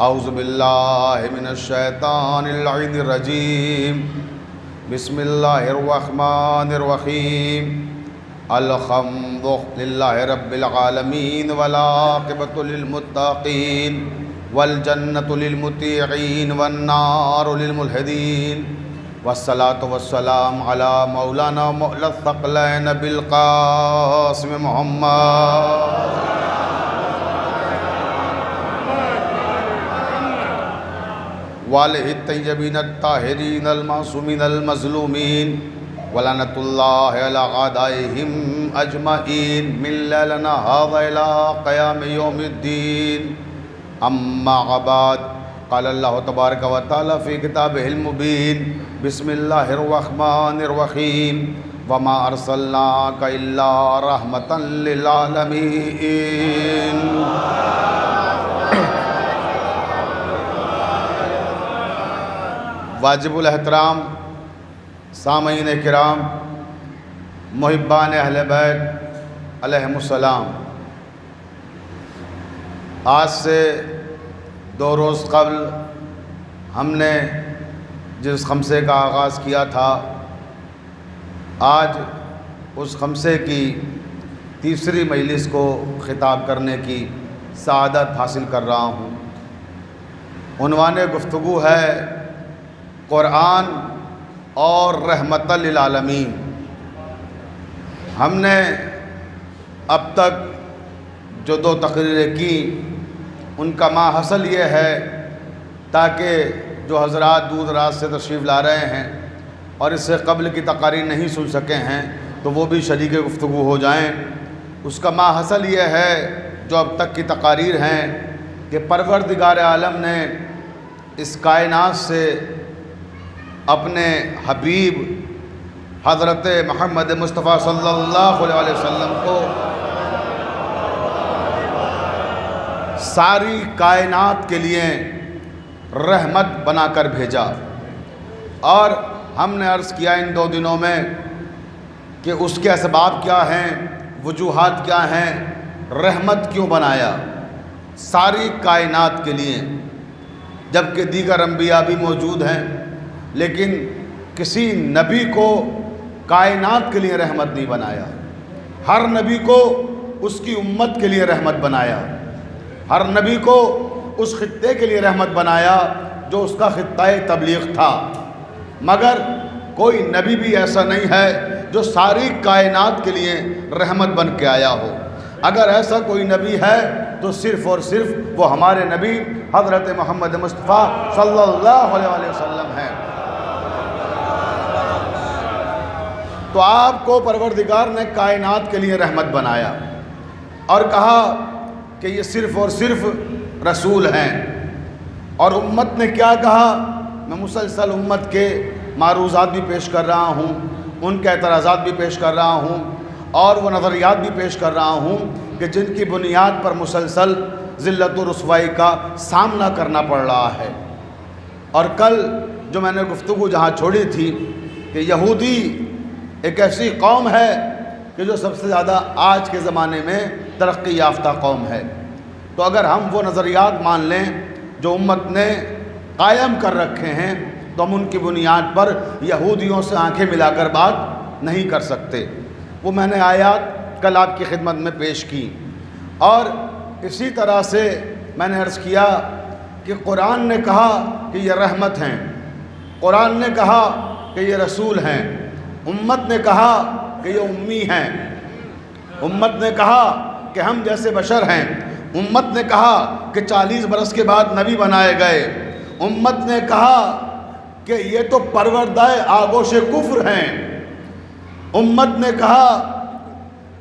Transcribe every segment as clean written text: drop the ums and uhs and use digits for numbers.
اعوذ باللہ من الشیطان اللعین الرجیم بسم اللہ الرحمن الرحیم الحمد للہ رب العالمین والعاقبۃ للمتقین والجنۃ للمطیعین والنار للملحدین والصلاة والسلام علی مولانا مولا الثقلین بالقاسم محمد وآلہ الطیبین الطاہرین المعصومین المظلومین ولعنۃ اللہ علی اعدائہم اجمعین من لیلنا ھذا الی قیام یوم الدین اما بعد قال اللہ تبارک و تعالی فی کتابہ المبین بسم اللہ الرحمن الرحیم وما ارسلناک الا رحمۃ للعالمین۔ واجب الاحترام سامعین کرام، محبان اہل بیت علیہم السلام، آج سے 2 روز قبل ہم نے جس خمسے کا آغاز کیا تھا، آج اس خمسے کی تیسری مجلس کو خطاب کرنے کی سعادت حاصل کر رہا ہوں۔ عنوان گفتگو ہے قرآن اور رحمت للعالمین۔ ہم نے اب تک جو 2 تقریریں کی ان کا ماحصل یہ ہے تاکہ جو حضرات دور دراز سے تشریف لا رہے ہیں اور اس سے قبل کی تقاریر نہیں سن سکے ہیں تو وہ بھی شریک گفتگو ہو جائیں۔ اس کا ماحصل یہ ہے جو اب تک کی تقاریر ہیں کہ پروردگار عالم نے اس کائنات سے اپنے حبیب حضرت محمد مصطفیٰ صلی اللہ علیہ وسلم کو ساری کائنات کے لیے رحمت بنا کر بھیجا، اور ہم نے عرض کیا ان 2 دنوں میں کہ اس کے اسباب کیا ہیں، وجوہات کیا ہیں، رحمت کیوں بنایا ساری کائنات کے لیے، جبکہ دیگر انبیاء بھی موجود ہیں، لیکن کسی نبی کو کائنات کے لیے رحمت نہیں بنایا۔ ہر نبی کو اس کی امت کے لیے رحمت بنایا، ہر نبی کو اس خطے کے لیے رحمت بنایا جو اس کا خطہ تبلیغ تھا، مگر کوئی نبی بھی ایسا نہیں ہے جو ساری کائنات کے لیے رحمت بن کے آیا ہو۔ اگر ایسا کوئی نبی ہے تو صرف اور صرف وہ ہمارے نبی حضرت محمد مصطفیٰ صلی اللہ علیہ وسلم ہیں۔ تو آپ کو پروردگار نے کائنات کے لیے رحمت بنایا اور کہا کہ یہ صرف اور صرف رسول ہیں، اور امت نے کیا کہا؟ میں مسلسل امت کے معروضات بھی پیش کر رہا ہوں، ان کے اعتراضات بھی پیش کر رہا ہوں، اور وہ نظریات بھی پیش کر رہا ہوں کہ جن کی بنیاد پر مسلسل ذلت و رسوائی کا سامنا کرنا پڑ رہا ہے۔ اور کل جو میں نے گفتگو جہاں چھوڑی تھی کہ یہودی ایک ایسی قوم ہے کہ جو سب سے زیادہ آج کے زمانے میں ترقی یافتہ قوم ہے، تو اگر ہم وہ نظریات مان لیں جو امت نے قائم کر رکھے ہیں تو ہم ان کی بنیاد پر یہودیوں سے آنکھیں ملا کر بات نہیں کر سکتے۔ وہ میں نے آیات کل آپ کی خدمت میں پیش کی، اور اسی طرح سے میں نے عرض کیا کہ قرآن نے کہا کہ یہ رحمت ہیں، قرآن نے کہا کہ یہ رسول ہیں، امت نے کہا کہ یہ امی ہیں، امت نے کہا کہ ہم جیسے بشر ہیں، امت نے کہا کہ 40 برس کے بعد نبی بنائے گئے، امت نے کہا کہ یہ تو پروردہ آغوش کفر ہیں، امت نے کہا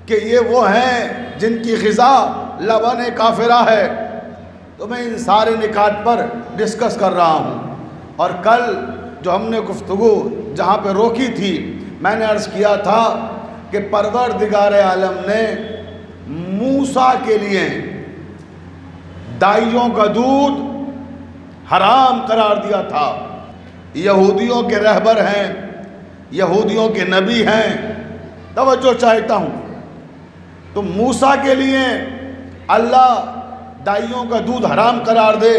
کہ یہ وہ ہیں جن کی غذا لبن کافرہ ہے۔ تو میں ان سارے نکات پر ڈسکس کر رہا ہوں، اور کل جو ہم نے گفتگو جہاں پہ روکی تھی میں نے عرض کیا تھا کہ پروردگار عالم نے موسیٰ کے لیے دائیوں کا دودھ حرام قرار دیا تھا۔ یہودیوں کے رہبر ہیں، یہودیوں کے نبی ہیں، توجہ چاہتا ہوں، تو موسیٰ کے لیے اللہ دائیوں کا دودھ حرام قرار دے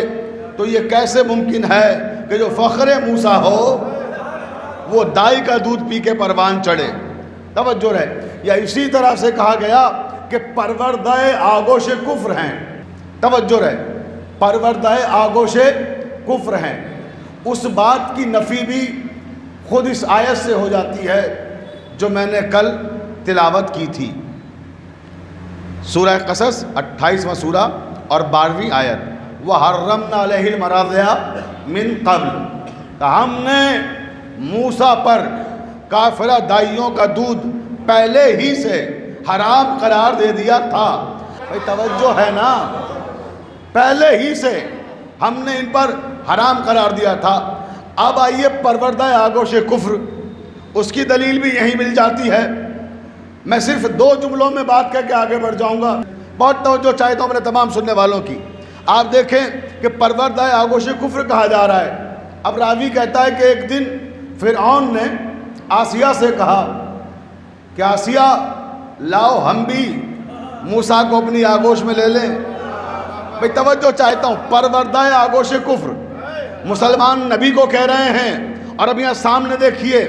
تو یہ کیسے ممکن ہے کہ جو فخر موسیٰ ہو وہ دائی کا دودھ پی کے پروان چڑھے؟ توجہ رہے. یا اسی طرح سے کہا گیا کہ پروردہ آغوش کفر ہیں. توجہ رہے، پروردہ آغوش کفر ہیں. اس بات کی نفی بھی خود اس آیت سے ہو جاتی ہے جو میں نے کل تلاوت کی تھی. سورہ قصص 28واں سورہ اور 12ویں آیت. وَحَرَّمْنَا عَلَيْهِ الْمَرَاضِعَ مِن قَبْلُ، ہم نے موسیٰ پر کافرہ دائیوں کا دودھ پہلے ہی سے حرام قرار دے دیا تھا. بھئی توجہ ہے نا، پہلے ہی سے ہم نے ان پر حرام قرار دیا تھا. اب آئیے پروردہ آغوش کفر، اس کی دلیل بھی یہیں مل جاتی ہے. میں صرف 2 جملوں میں بات کر کے آگے بڑھ جاؤں گا. بہت توجہ چاہتا ہوں اپنے تمام سننے والوں کی. آپ دیکھیں کہ پروردہ آغوش کفر کہا جا رہا ہے. اب راوی کہتا ہے کہ ایک دن فرعون نے آسیہ سے کہا کہ آسیہ لاؤ ہم بھی موسیٰ کو اپنی آغوش میں لے لیں. بھئی توجہ چاہتا ہوں، پروردہ آغوش کفر مسلمان نبی کو کہہ رہے ہیں. اور اب یہاں سامنے دیکھیے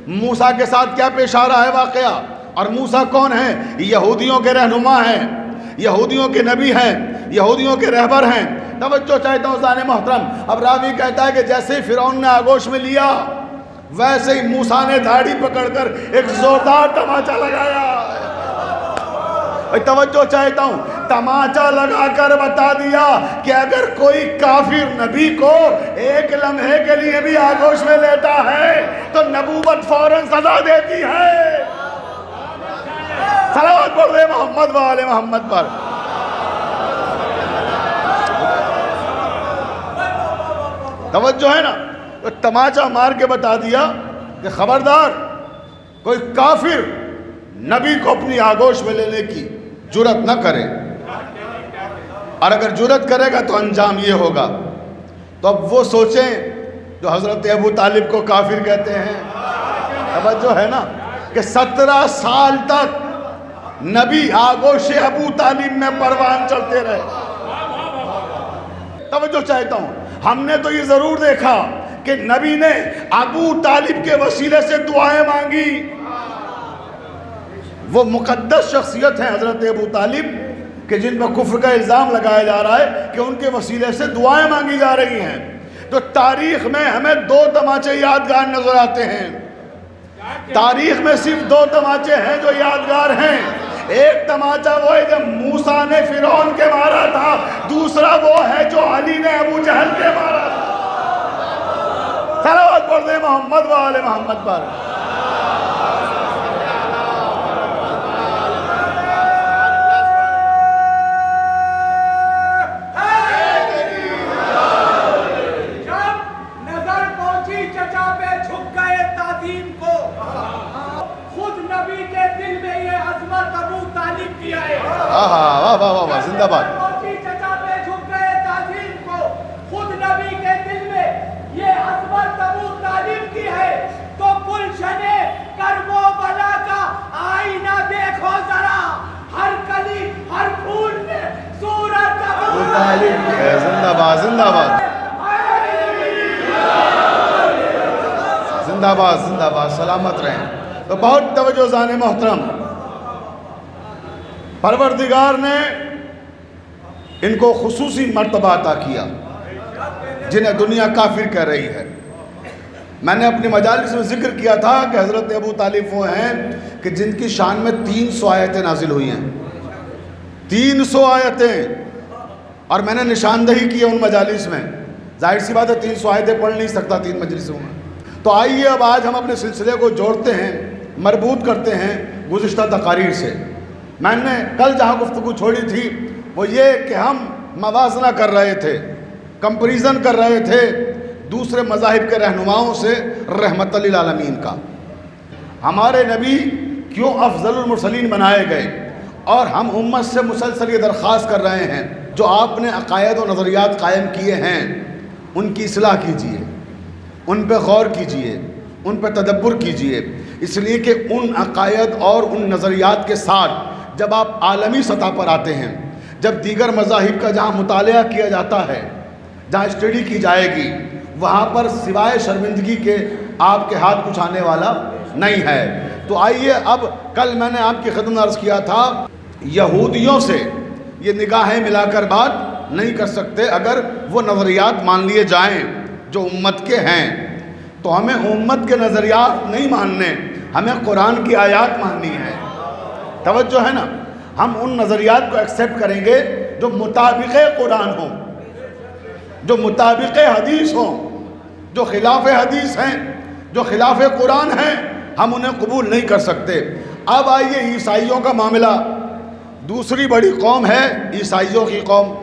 موسیٰ کے ساتھ کیا پیش آ رہا ہے واقعہ. اور موسیٰ کون ہیں؟ یہودیوں کے رہنما ہیں، یہودیوں کے نبی ہیں، یہودیوں کے رہبر ہیں. توجہ چاہتا ہوں زان محترم. اب راوی کہتا ہے کہ جیسے ہی فرعون نے آغوش میں لیا ویسے ہی موسیٰ نے دھاڑی پکڑ کر ایک زوردار تماچا لگایا. توجہ چاہتا ہوں، تماچا لگا کر بتا دیا کہ اگر کوئی کافر نبی کو ایک لمحے کے لیے بھی آغوش میں لیتا ہے تو نبوت فوراً سزا دیتی ہے. صلوات پڑھ دے محمد و آل محمد پر. توجہ ہے نا، تو تماچا مار کے بتا دیا کہ خبردار کوئی کافر نبی کو اپنی آغوش میں لینے کی جرت نہ کرے، اور اگر جرت کرے گا تو انجام یہ ہوگا. تو اب وہ سوچیں جو حضرت ابو طالب کو کافر کہتے ہیں. توجہ ہے نا کہ 17 سال تک نبی آغوش ابو طالب میں پروان چلتے رہے. توجہ چاہتا ہوں، ہم نے تو یہ ضرور دیکھا کہ نبی نے ابو طالب کے وسیلے سے دعائیں مانگی. وہ مقدس شخصیت ہیں حضرت ابو طالب کہ جن پر کفر کا الزام لگایا جا رہا ہے کہ ان کے وسیلے سے دعائیں مانگی جا رہی ہیں. تو تاریخ میں ہمیں 2 تماچے یادگار نظر آتے ہیں. تاریخ میں صرف 2 تماچے ہیں جو یادگار ہیں. ایک تماچا وہ ہے جب موسیٰ نے فرعون کے مارا تھا، دوسرا وہ ہے جو علی نے ابو جہل کے مارا تھا. صلوات پڑھ دے محمد و آل محمد پر. زندہ باد. چچا پہ جھک گئے تعظیم کو، خود نبی کے دل میں یہ عظمت ابو طالب کی ہے. تو گلشن کرب و بلا کا آئینہ دیکھو ذرا، ہر کلی ہر پھول میں صورت ابو طالب کی ہے. زندہ باد زندہ باد زندہ باد زندہ باد. سلامت رہیں. تو بہت توجہ زان محترم، پروردگار نے ان کو خصوصی مرتبہ عطا کیا جنہیں دنیا کافر کہہ رہی ہے. میں نے اپنی مجالس میں ذکر کیا تھا کہ حضرت ابو طالب وہ ہیں کہ جن کی شان میں 300 آیتیں نازل ہوئی ہیں. 300 آیتیں. اور میں نے نشاندہی کی ہے ان مجالس میں. ظاہر سی بات ہے 300 آیتیں پڑھ نہیں سکتا 3 مجلسوں میں. تو آئیے اب آج ہم اپنے سلسلے کو جوڑتے ہیں، مربوط کرتے ہیں گزشتہ تقاریر سے. میں نے کل جہاں گفتگو چھوڑی تھی وہ یہ کہ ہم موازنہ کر رہے تھے، کمپریزن کر رہے تھے دوسرے مذاہب کے رہنماؤں سے رحمت للعالمین کا. ہمارے نبی کیوں افضل المرسلین بنائے گئے، اور ہم امت سے مسلسل یہ درخواست کر رہے ہیں جو آپ نے عقائد و نظریات قائم کیے ہیں ان کی اصلاح کیجیے، ان پہ غور کیجیے، ان پہ تدبر کیجیے. اس لیے کہ ان عقائد اور ان نظریات کے ساتھ جب آپ عالمی سطح پر آتے ہیں، جب دیگر مذاہب کا جہاں مطالعہ کیا جاتا ہے، جہاں اسٹڈی کی جائے گی، وہاں پر سوائے شرمندگی کے آپ کے ہاتھ کچھ آنے والا نہیں ہے۔ تو آئیے، اب کل میں نے آپ کی خدمت میں عرض کیا تھا، یہودیوں سے یہ نگاہیں ملا کر بات نہیں کر سکتے اگر وہ نظریات مان لیے جائیں جو امت کے ہیں، تو ہمیں امت کے نظریات نہیں ماننے، ہمیں قرآن کی آیات ماننی ہے۔ توجہ ہے نا؟ ہم ان نظریات کو ایکسیپٹ کریں گے جو مطابق قرآن ہوں، جو مطابق حدیث ہوں، جو خلاف حدیث ہیں، جو خلاف قرآن ہیں، ہم انہیں قبول نہیں کر سکتے۔ اب آئیے عیسائیوں کا معاملہ، دوسری بڑی قوم ہے عیسائیوں کی قوم۔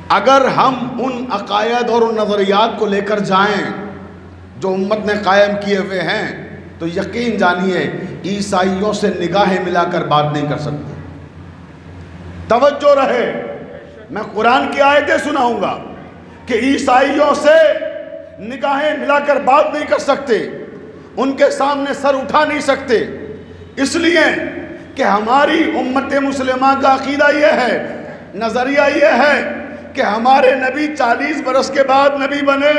اگر ہم ان عقائد اور ان نظریات کو لے کر جائیں جو امت نے قائم کیے ہوئے ہیں، تو یقین جانیے عیسائیوں سے نگاہیں ملا کر بات نہیں کر سکتے۔ توجہ رہے، میں قرآن کی آیتیں سناؤں گا کہ عیسائیوں سے نگاہیں ملا کر بات نہیں کر سکتے، ان کے سامنے سر اٹھا نہیں سکتے، اس لیے کہ ہماری امت مسلمہ کا عقیدہ یہ ہے، نظریہ یہ ہے کہ ہمارے نبی 40 برس کے بعد نبی بنے۔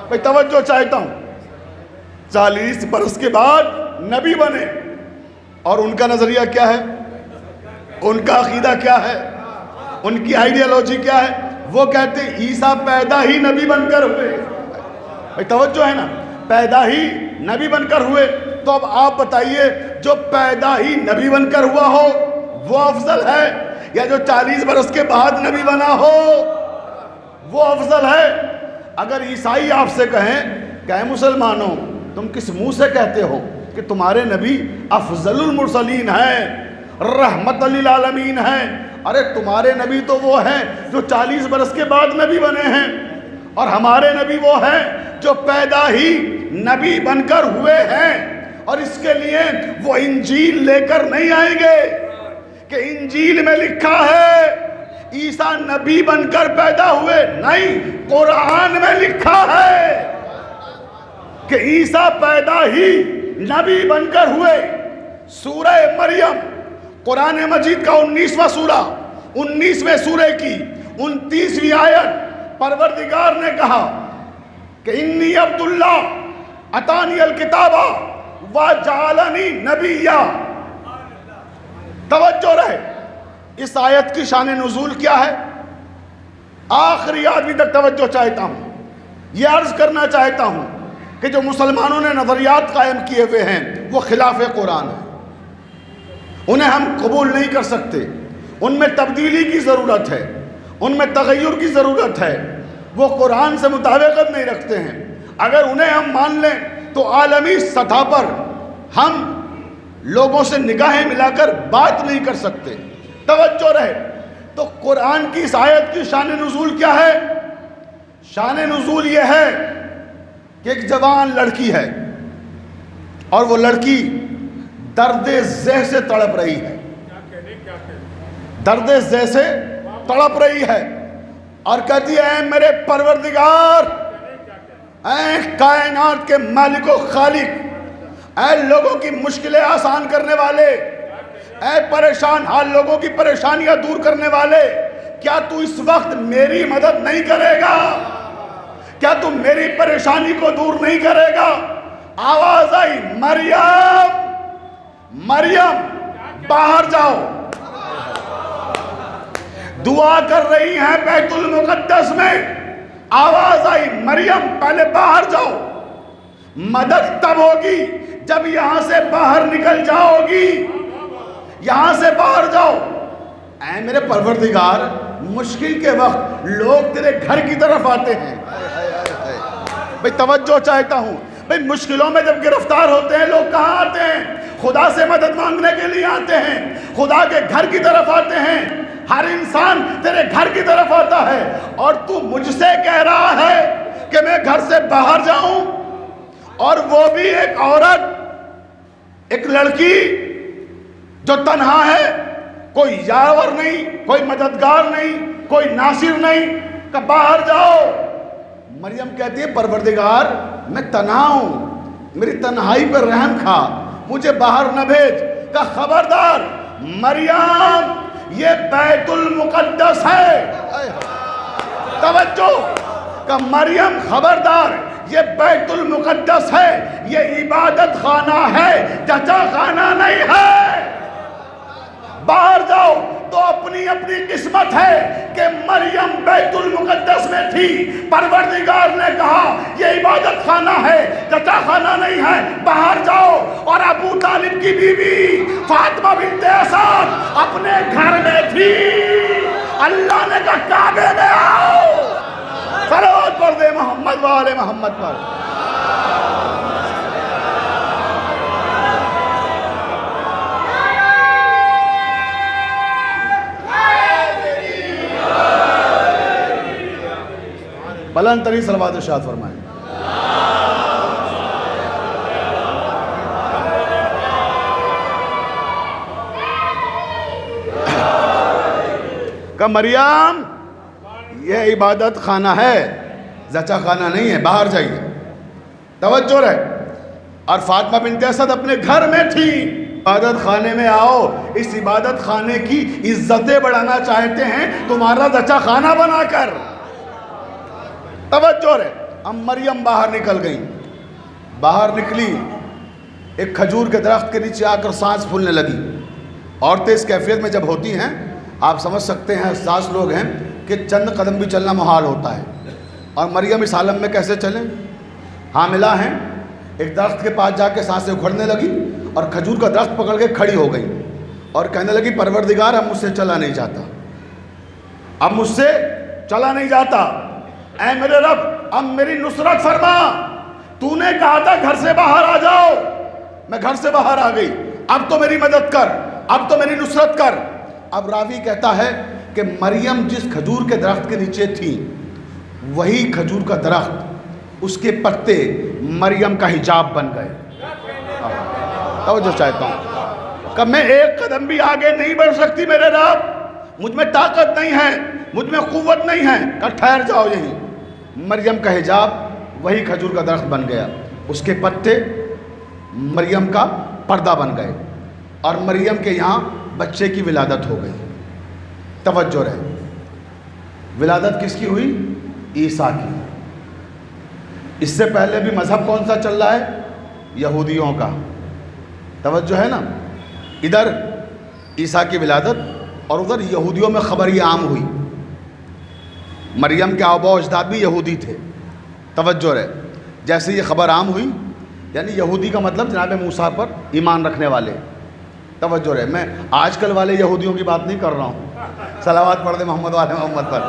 بھئی توجہ چاہتا ہوں، 40 برس کے بعد نبی بنے، اور ان کا نظریہ کیا ہے، ان کا عقیدہ کیا ہے، ان کی آئیڈیالوجی کیا ہے؟ وہ کہتے ہیں عیسیٰ پیدا ہی نبی بن کر ہوئے۔ بھئی توجہ ہے نا، پیدا ہی نبی بن کر ہوئے۔ تو اب آپ بتائیے، جو پیدا ہی نبی بن کر ہوا ہو وہ افضل ہے، یا جو 40 برس کے بعد نبی بنا ہو وہ افضل ہے؟ اگر عیسائی آپ سے کہیں کہ اے مسلمانوں، تم کس منہ سے کہتے ہو کہ تمہارے نبی افضل المرسلین ہیں، رحمت للعالمین ہیں؟ ارے تمہارے نبی تو وہ ہیں جو 40 برس کے بعد نبی بنے ہیں، اور ہمارے نبی وہ ہیں جو پیدا ہی نبی بن کر ہوئے ہیں، اور اس کے لیے وہ انجیل لے کر نہیں آئیں گے کہ انجیل میں لکھا ہے عیسیٰ نبی بن کر پیدا ہوئے۔ نہیں، قرآن میں لکھا ہے کہ عیسیٰ پیدا ہی نبی بن کر ہوئے۔ سورہ مریم، قرآن مجید کا 19واں سورہ، 19ویں سورہ کی 29ویں آیت، پروردگار نے کہا کہ انی عبداللہ اتانی الکتابہ وجعلنی نبیہ۔ توجہ رہے، اس آیت کی شان نزول کیا ہے؟ آخری آدمی تک توجہ چاہتا ہوں، یہ عرض کرنا چاہتا ہوں کہ جو مسلمانوں نے نظریات قائم کیے ہوئے ہیں وہ خلاف قرآن ہیں، انہیں ہم قبول نہیں کر سکتے، ان میں تبدیلی کی ضرورت ہے، ان میں تغیر کی ضرورت ہے، وہ قرآن سے مطابقت نہیں رکھتے ہیں۔ اگر انہیں ہم مان لیں تو عالمی سطح پر ہم لوگوں سے نگاہیں ملا کر بات نہیں کر سکتے۔ توجہ رہے، تو قرآن کی اس آیت کی شان نزول کیا ہے؟ شان نزول یہ ہے کہ ایک جوان لڑکی ہے، اور وہ لڑکی درد ذہ سے تڑپ رہی ہے، درد ذہ سے تڑپ رہی ہے، اور کہتی ہے اے میرے پروردگار، اے کائنات کے مالک و خالق، اے لوگوں کی مشکلیں آسان کرنے والے، اے پریشان حال لوگوں کی پریشانیاں دور کرنے والے، کیا تو اس وقت میری مدد نہیں کرے گا؟ کیا تو میری پریشانی کو دور نہیں کرے گا؟ آواز آئی، مریم مریم باہر جاؤ۔ دعا کر رہی ہیں بیت المقدس میں، آواز آئی، مریم پہلے باہر جاؤ۔ مدد تب ہوگی جب یہاں سے باہر نکل جاؤ گی، یہاں سے باہر جاؤ۔ اے میرے پروردگار، مشکل کے وقت لوگ تیرے گھر کی طرف آتے ہیں۔ بھئی توجہ چاہتا ہوں، بھئی مشکلوں میں جب گرفتار ہوتے ہیں لوگ کہاں آتے ہیں؟ خدا سے مدد مانگنے کے لیے آتے ہیں، خدا کے گھر کی طرف آتے ہیں۔ ہر انسان تیرے گھر کی طرف آتا ہے، اور تو مجھ سے کہہ رہا ہے کہ میں گھر سے باہر جاؤں، اور وہ بھی ایک عورت، ایک لڑکی جو تنہا ہے، کوئی یاور نہیں، کوئی مددگار نہیں، کوئی ناصر نہیں، کہ باہر جاؤ۔ مریم کہتی ہے پروردگار میں تنہا ہوں، میری تنہائی پر رحم کھا، مجھے باہر نہ بھیج۔ کہ خبردار مریم، یہ بیت المقدس ہے، توجہ کہ مریم خبردار، یہ بیت المقدس ہے، یہ عبادت خانہ ہے، چچا خانہ نہیں ہے۔ باہر جاؤ تو اپنی اپنی قسمت ہے کہ مریم بیت المقدس میں تھی، پروردگار نے کہا یہ عبادت خانہ ہے، چچا خانہ نہیں ہے۔ باہر جاؤ اور ابو طالب کی بیوی فاطمہ بنت اسد اپنے گھر میں تھی، اللہ نے کہا کعبے میں آؤ، صلوات پڑھ دے محمد والے محمد پر۔ بلند ترین صلوات ارشاد فرمائیں۔ کہ مریم یہ عبادت خانہ ہے، زچہ خانہ نہیں ہے، باہر جائیے، توجہ رہے۔ اور فاطمہ بنت اسد اپنے گھر میں تھی، عبادت خانے میں آؤ، اس عبادت خانے کی عزتیں بڑھانا چاہتے ہیں تمہارا زچہ خانہ بنا کر، توجہ رہے۔ اب مریم باہر نکل گئی، باہر نکلی، ایک کھجور کے درخت کے نیچے آ کر سانس پھولنے لگی۔ عورتیں اس کیفیت میں جب ہوتی ہیں آپ سمجھ سکتے ہیں، حساس لوگ ہیں، کہ چند قدم بھی چلنا محال ہوتا ہے، اور مریم اس عالم میں کیسے چلیں؟ حاملہ ہیں، ایک درخت کے پاس جا کے سانسیں اکھڑنے لگی اور کھجور کا درخت پکڑ کے کھڑی ہو گئی اور کہنے لگی پروردگار اب مجھ سے چلا نہیں جاتا، اب مجھ سے چلا نہیں جاتا، اے میرے رب اب میری نصرت فرما، تو نے کہا تھا گھر سے باہر آ جاؤ، میں گھر سے باہر آ گئی، اب تو میری مدد کر، اب تو میری نصرت کر۔ اب راوی کہتا ہے کہ مریم جس کھجور کے درخت کے نیچے تھی وہی کھجور کا درخت، اس کے پتے مریم کا حجاب بن گئے۔ توجہ چاہتا ہوں کہ میں ایک قدم بھی آگے نہیں بڑھ سکتی میرے رب، مجھ میں طاقت نہیں ہے، مجھ میں قوت نہیں ہے، کہ ٹھہر جاؤ یہیں۔ مریم کا حجاب وہی کھجور کا درخت بن گیا، اس کے پتے مریم کا پردہ بن گئے، اور مریم کے یہاں بچے کی ولادت ہو گئی۔ توجہ رہے، ولادت کس کی ہوئی؟ عیسیٰ کی۔ اس سے پہلے بھی مذہب کون سا چل رہا ہے؟ یہودیوں کا، توجہ ہے نا، ادھر عیسیٰ کی ولادت اور ادھر یہودیوں میں خبر یہ عام ہوئی۔ مریم کے آباء و اجداد بھی یہودی تھے، توجہ رہے، جیسے یہ خبر عام ہوئی، یعنی یہودی کا مطلب جناب موسیٰ پر ایمان رکھنے والے، توجہ رہے، میں آج کل والے یہودیوں کی بات نہیں کر رہا ہوں، صلوات پڑھ دے محمد والے محمد پر۔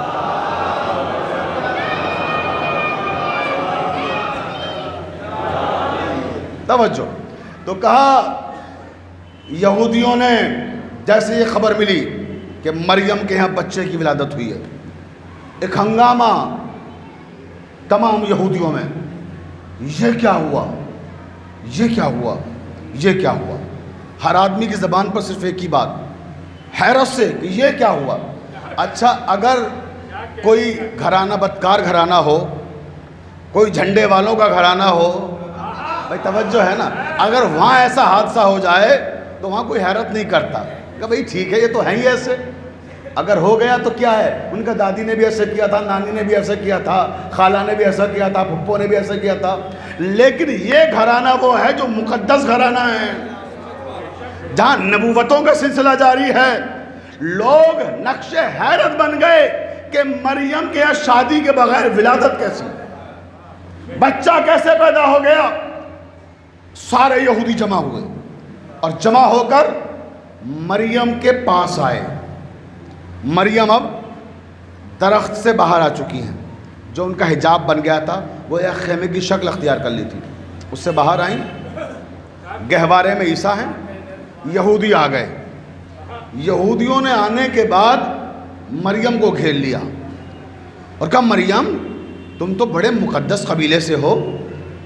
توجہ، تو کہا یہودیوں نے جیسے یہ خبر ملی کہ مریم کے یہاں بچے کی ولادت ہوئی ہے، ایک ہنگامہ تمام یہودیوں میں، یہ کیا ہوا، یہ کیا ہوا، یہ کیا ہوا۔ ہر آدمی کی زبان پر صرف ایک ہی بات، حیرت سے کہ یہ کیا ہوا۔ اچھا اگر کوئی گھرانہ بدکار گھرانہ ہو، کوئی جھنڈے والوں کا گھرانہ ہو، بھائی توجہ ہے نا، اگر وہاں ایسا حادثہ ہو جائے تو وہاں کوئی حیرت نہیں کرتا کہ بھائی ٹھیک ہے یہ تو ہیں ہی ایسے، اگر ہو گیا تو کیا ہے، ان کا دادی نے بھی ایسے کیا تھا، نانی نے بھی ایسے کیا تھا، خالہ نے بھی ایسا کیا تھا، پھپھو نے بھی ایسا کیا تھا، لیکن یہ گھرانہ وہ ہے جو مقدس گھرانہ ہے، جہاں نبوتوں کا سلسلہ جاری ہے۔ لوگ نقش حیرت بن گئے کہ مریم کے یہاں شادی کے بغیر ولادت کیسی، بچہ کیسے پیدا ہو گیا۔ سارے یہودی جمع ہوئے اور جمع ہو کر مریم کے پاس آئے۔ مریم اب درخت سے باہر آ چکی ہیں، جو ان کا حجاب بن گیا تھا وہ ایک خیمے کی شکل اختیار کر لی تھی، اس سے باہر آئیں، گہوارے میں عیسیٰ ہیں، یہودی آ گئے۔ یہودیوں نے آنے کے بعد مریم کو گھیر لیا اور کہا مریم تم تو بڑے مقدس قبیلے سے ہو،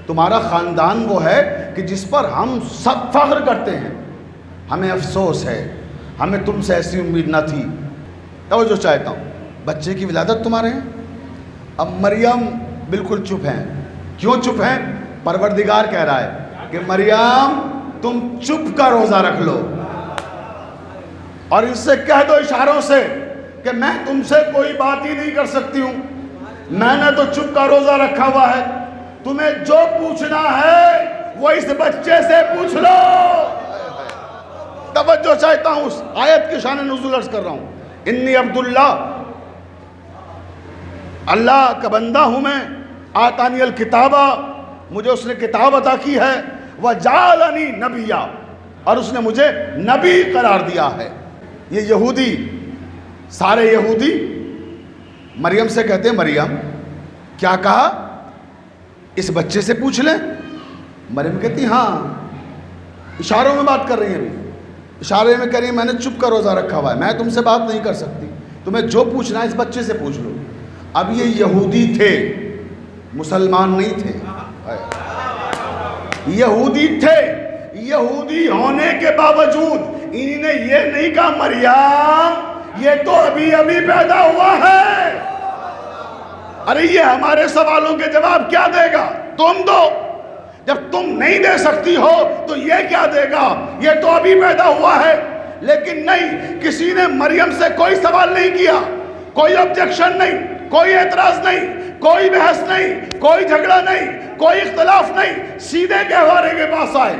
تمہارا خاندان وہ ہے کہ جس پر ہم سب فخر کرتے ہیں، ہمیں افسوس ہے، ہمیں تم سے ایسی امید نہ تھی۔ توجہ چاہتا ہوں، بچے کی ولادت تمہارے ہیں۔ اب مریم بالکل چپ ہیں، کیوں چپ ہیں؟ پروردگار کہہ رہا ہے کہ مریم تم چپ کا روزہ رکھ لو اور اس سے کہہ دو اشاروں سے کہ میں تم سے کوئی بات ہی نہیں کر سکتی ہوں، میں نے تو چپ کا روزہ رکھا ہوا ہے، تمہیں جو پوچھنا ہے وہ اس بچے سے پوچھ لو۔ توجہ چاہتا ہوں، اس آیت کی شان نزول عرض کر رہا ہوں۔ انی عبداللہ، اللہ کا بندہ ہوں میں، آتانی الکتابہ، مجھے اس نے کتاب عطا کی ہے، وجعلنی نبیّا، اور اس نے مجھے نبی قرار دیا ہے۔ یہ یہودی، سارے یہودی مریم سے کہتے ہیں مریم کیا کہا، اس بچے سے پوچھ لیں۔ مریم کہتی ہاں، اشاروں میں بات کر رہی ہیں، ابھی اشارے میں کہہ رہی ہیں میں نے چپ کا روزہ رکھا ہوا ہے، میں تم سے بات نہیں کر سکتی، تمہیں جو پوچھنا ہے اس بچے سے پوچھ لو۔ اب یہ یہودی تھے، مسلمان نہیں تھے، یہودی تھے، یہودی ہونے کے باوجود انہوں نے یہ نہیں کہا مریم یہ تو ابھی ابھی پیدا ہوا ہے، ارے یہ ہمارے سوالوں کے جواب کیا دے گا، تم دو، جب تم نہیں دے سکتی ہو تو یہ کیا دے گا، یہ تو ابھی پیدا ہوا ہے۔ لیکن نہیں، کسی نے مریم سے کوئی سوال نہیں کیا، کوئی آبجیکشن نہیں، کوئی اعتراض نہیں، کوئی بحث نہیں، کوئی جھگڑا نہیں، کوئی اختلاف نہیں، سیدھے گہوارے کے پاس آئے۔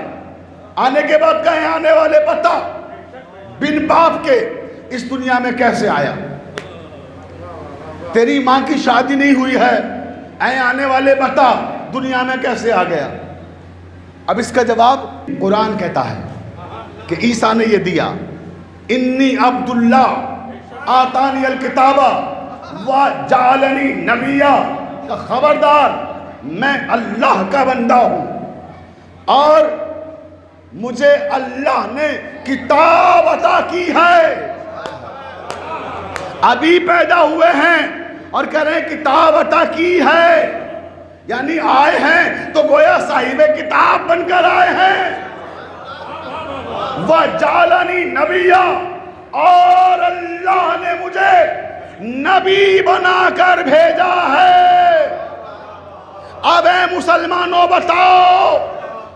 آنے کے بعد کہیں آنے والے بتا بن باپ کے اس دنیا میں کیسے آیا، تیری ماں کی شادی نہیں ہوئی ہے، اے آنے والے بتا دنیا میں کیسے آ گیا۔ اب اس کا جواب قرآن کہتا ہے کہ عیسیٰ نے یہ دیا، انی عبداللہ آتانی الکتابہ وجعلنی نبیّا، کا خبردار میں اللہ کا بندہ ہوں اور مجھے اللہ نے کتاب عطا کی ہے۔ ابھی پیدا ہوئے ہیں اور کہہ رہے ہیں کتاب عطا کی ہے، یعنی آئے ہیں تو گویا صاحب کتاب بن کر آئے ہیں۔ وجعلنی نبیّا، اور اللہ نے مجھے نبی بنا کر بھیجا ہے۔ اب اے مسلمانوں بتاؤ،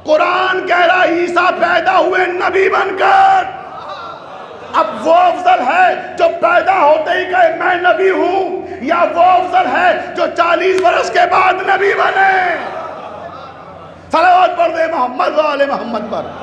قرآن کہہ رہا عیسیٰ پیدا ہوئے نبی بن کر، اب وہ افضل ہے جو پیدا ہوتے ہی کہے میں نبی ہوں، یا وہ افضل ہے جو 40 برس کے بعد نبی بنے؟ صلوات پڑھ دے محمد و آل محمد پر۔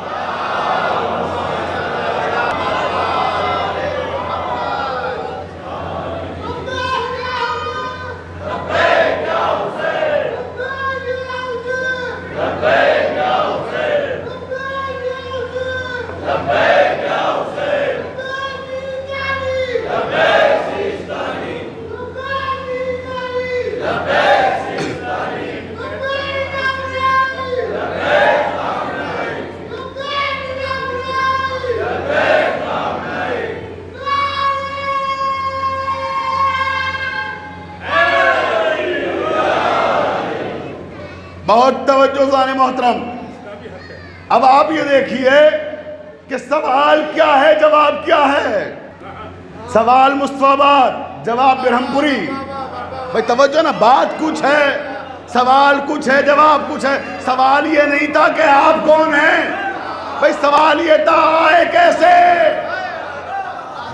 بہت توجہ زان محترم، اب آپ یہ دیکھیے کہ سوال کیا ہے، جواب کیا ہے۔ سوال مصطفیٰ آباد، جواب برہمپوری۔ بھئی توجہ نا، بات کچھ ہے، سوال کچھ ہے، جواب کچھ ہے۔ سوال یہ نہیں تھا کہ آپ کون ہیں، بھئی سوال یہ تھا آئے کیسے،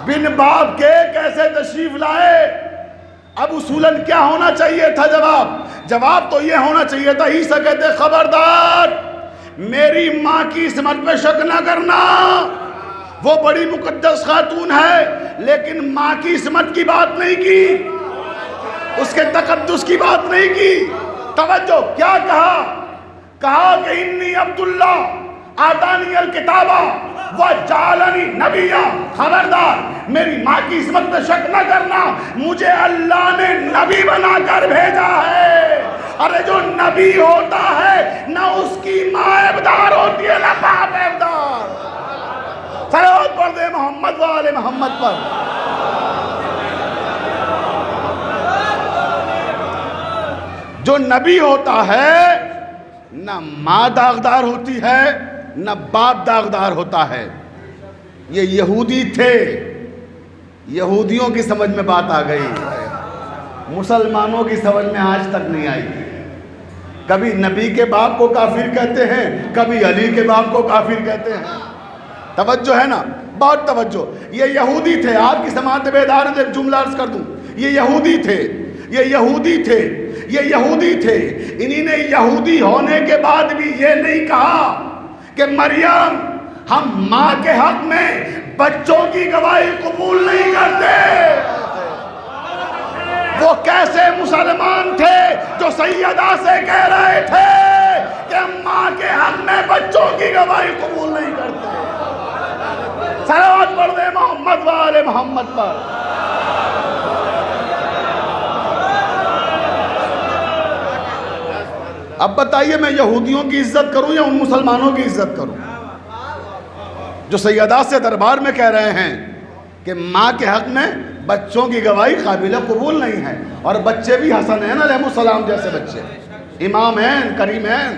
بن باپ کے کیسے تشریف لائے۔ اب اصولاً کیا ہونا چاہیے تھا جواب تو یہ ہونا چاہیے تھا، عیسیٰ کہتے خبردار میری ماں کی عصمت پہ شک نہ کرنا، وہ بڑی مقدس خاتون ہے، لیکن ماں کی عصمت کی بات نہیں کی، اس کے تقدس کی بات نہیں کی۔ توجہ، کیا کہا کہ انی عبداللہ آتانی الکتابہ وجعلنی نبیّا، خبردار میری ماں کی عصمت پہ شک نہ کرنا، مجھے اللہ نے نبی بنا کر بھیجا ہے۔ ارے جو نبی ہوتا ہے نہ اس کی ماں عیبدار ہوتی ہے نہ باپ عیبدار۔ صلوات پڑھ دے محمد و آل محمد پر۔ جو نبی ہوتا ہے نہ ماں داغدار ہوتی ہے نہ باپ داغدار ہوتا ہے۔ یہ یہودی تھے، یہودیوں کی سمجھ میں بات آ گئی، مسلمانوں کی سمجھ میں آج تک نہیں آئی۔ کبھی نبی کے باپ کو کافر کہتے ہیں، کبھی علی کے باپ کو کافر کہتے ہیں۔ توجہ ہے نا، بہت توجہ۔ یہ یہودی تھے، آپ کی سماعت بیدار ہے، ایک جملہ عرض کر دوں، یہ یہودی تھے یہ یہودی تھے، یہ یہودی تھے۔ انہی نے یہودی ہونے کے بعد بھی یہ نہیں کہا کہ مریم ہم ماں کے حق میں بچوں کی گواہی قبول نہیں کرتے۔ وہ کیسے مسلمان تھے جو سیدہ سے کہہ رہے تھے کہ ہم ماں کے حق میں بچوں کی گواہی قبول نہیں کرتے؟ صلوات پڑھ دے محمد و آل محمد پر۔ اب بتائیے میں یہودیوں کی عزت کروں یا ان مسلمانوں کی عزت کروں جو سیدہ سے دربار میں کہہ رہے ہیں کہ ماں کے حق میں بچوں کی گواہی قابل قبول نہیں ہے، اور بچے بھی حسنین علیہ السلام جیسے بچے، امامین کریمین۔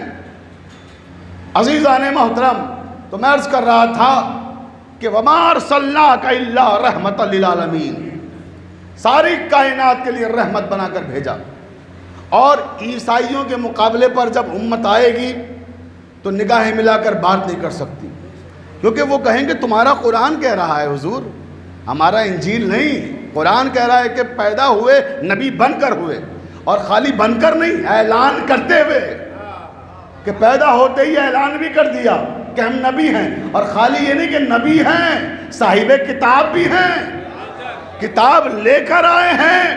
عزیزان محترم، تو میں عرض کر رہا تھا کہ وَمَا أَرْسَلْنَاكَ إِلَّا رَحْمَةً لِلْعَالَمِينَ، ساری کائنات کے لیے رحمت بنا کر بھیجا۔ اور عیسائیوں کے مقابلے پر جب امت آئے گی تو نگاہیں ملا کر بات نہیں کر سکتی، کیونکہ وہ کہیں گے تمہارا قرآن کہہ رہا ہے حضور، ہمارا انجیل نہیں۔ قرآن کہہ رہا ہے کہ پیدا ہوئے نبی بن کر ہوئے، اور خالی بن کر نہیں، اعلان کرتے ہوئے، کہ پیدا ہوتے ہی اعلان بھی کر دیا کہ ہم نبی ہیں۔ اور خالی یہ نہیں کہ نبی ہیں، صاحب کتاب بھی ہیں، کتاب لے کر آئے ہیں۔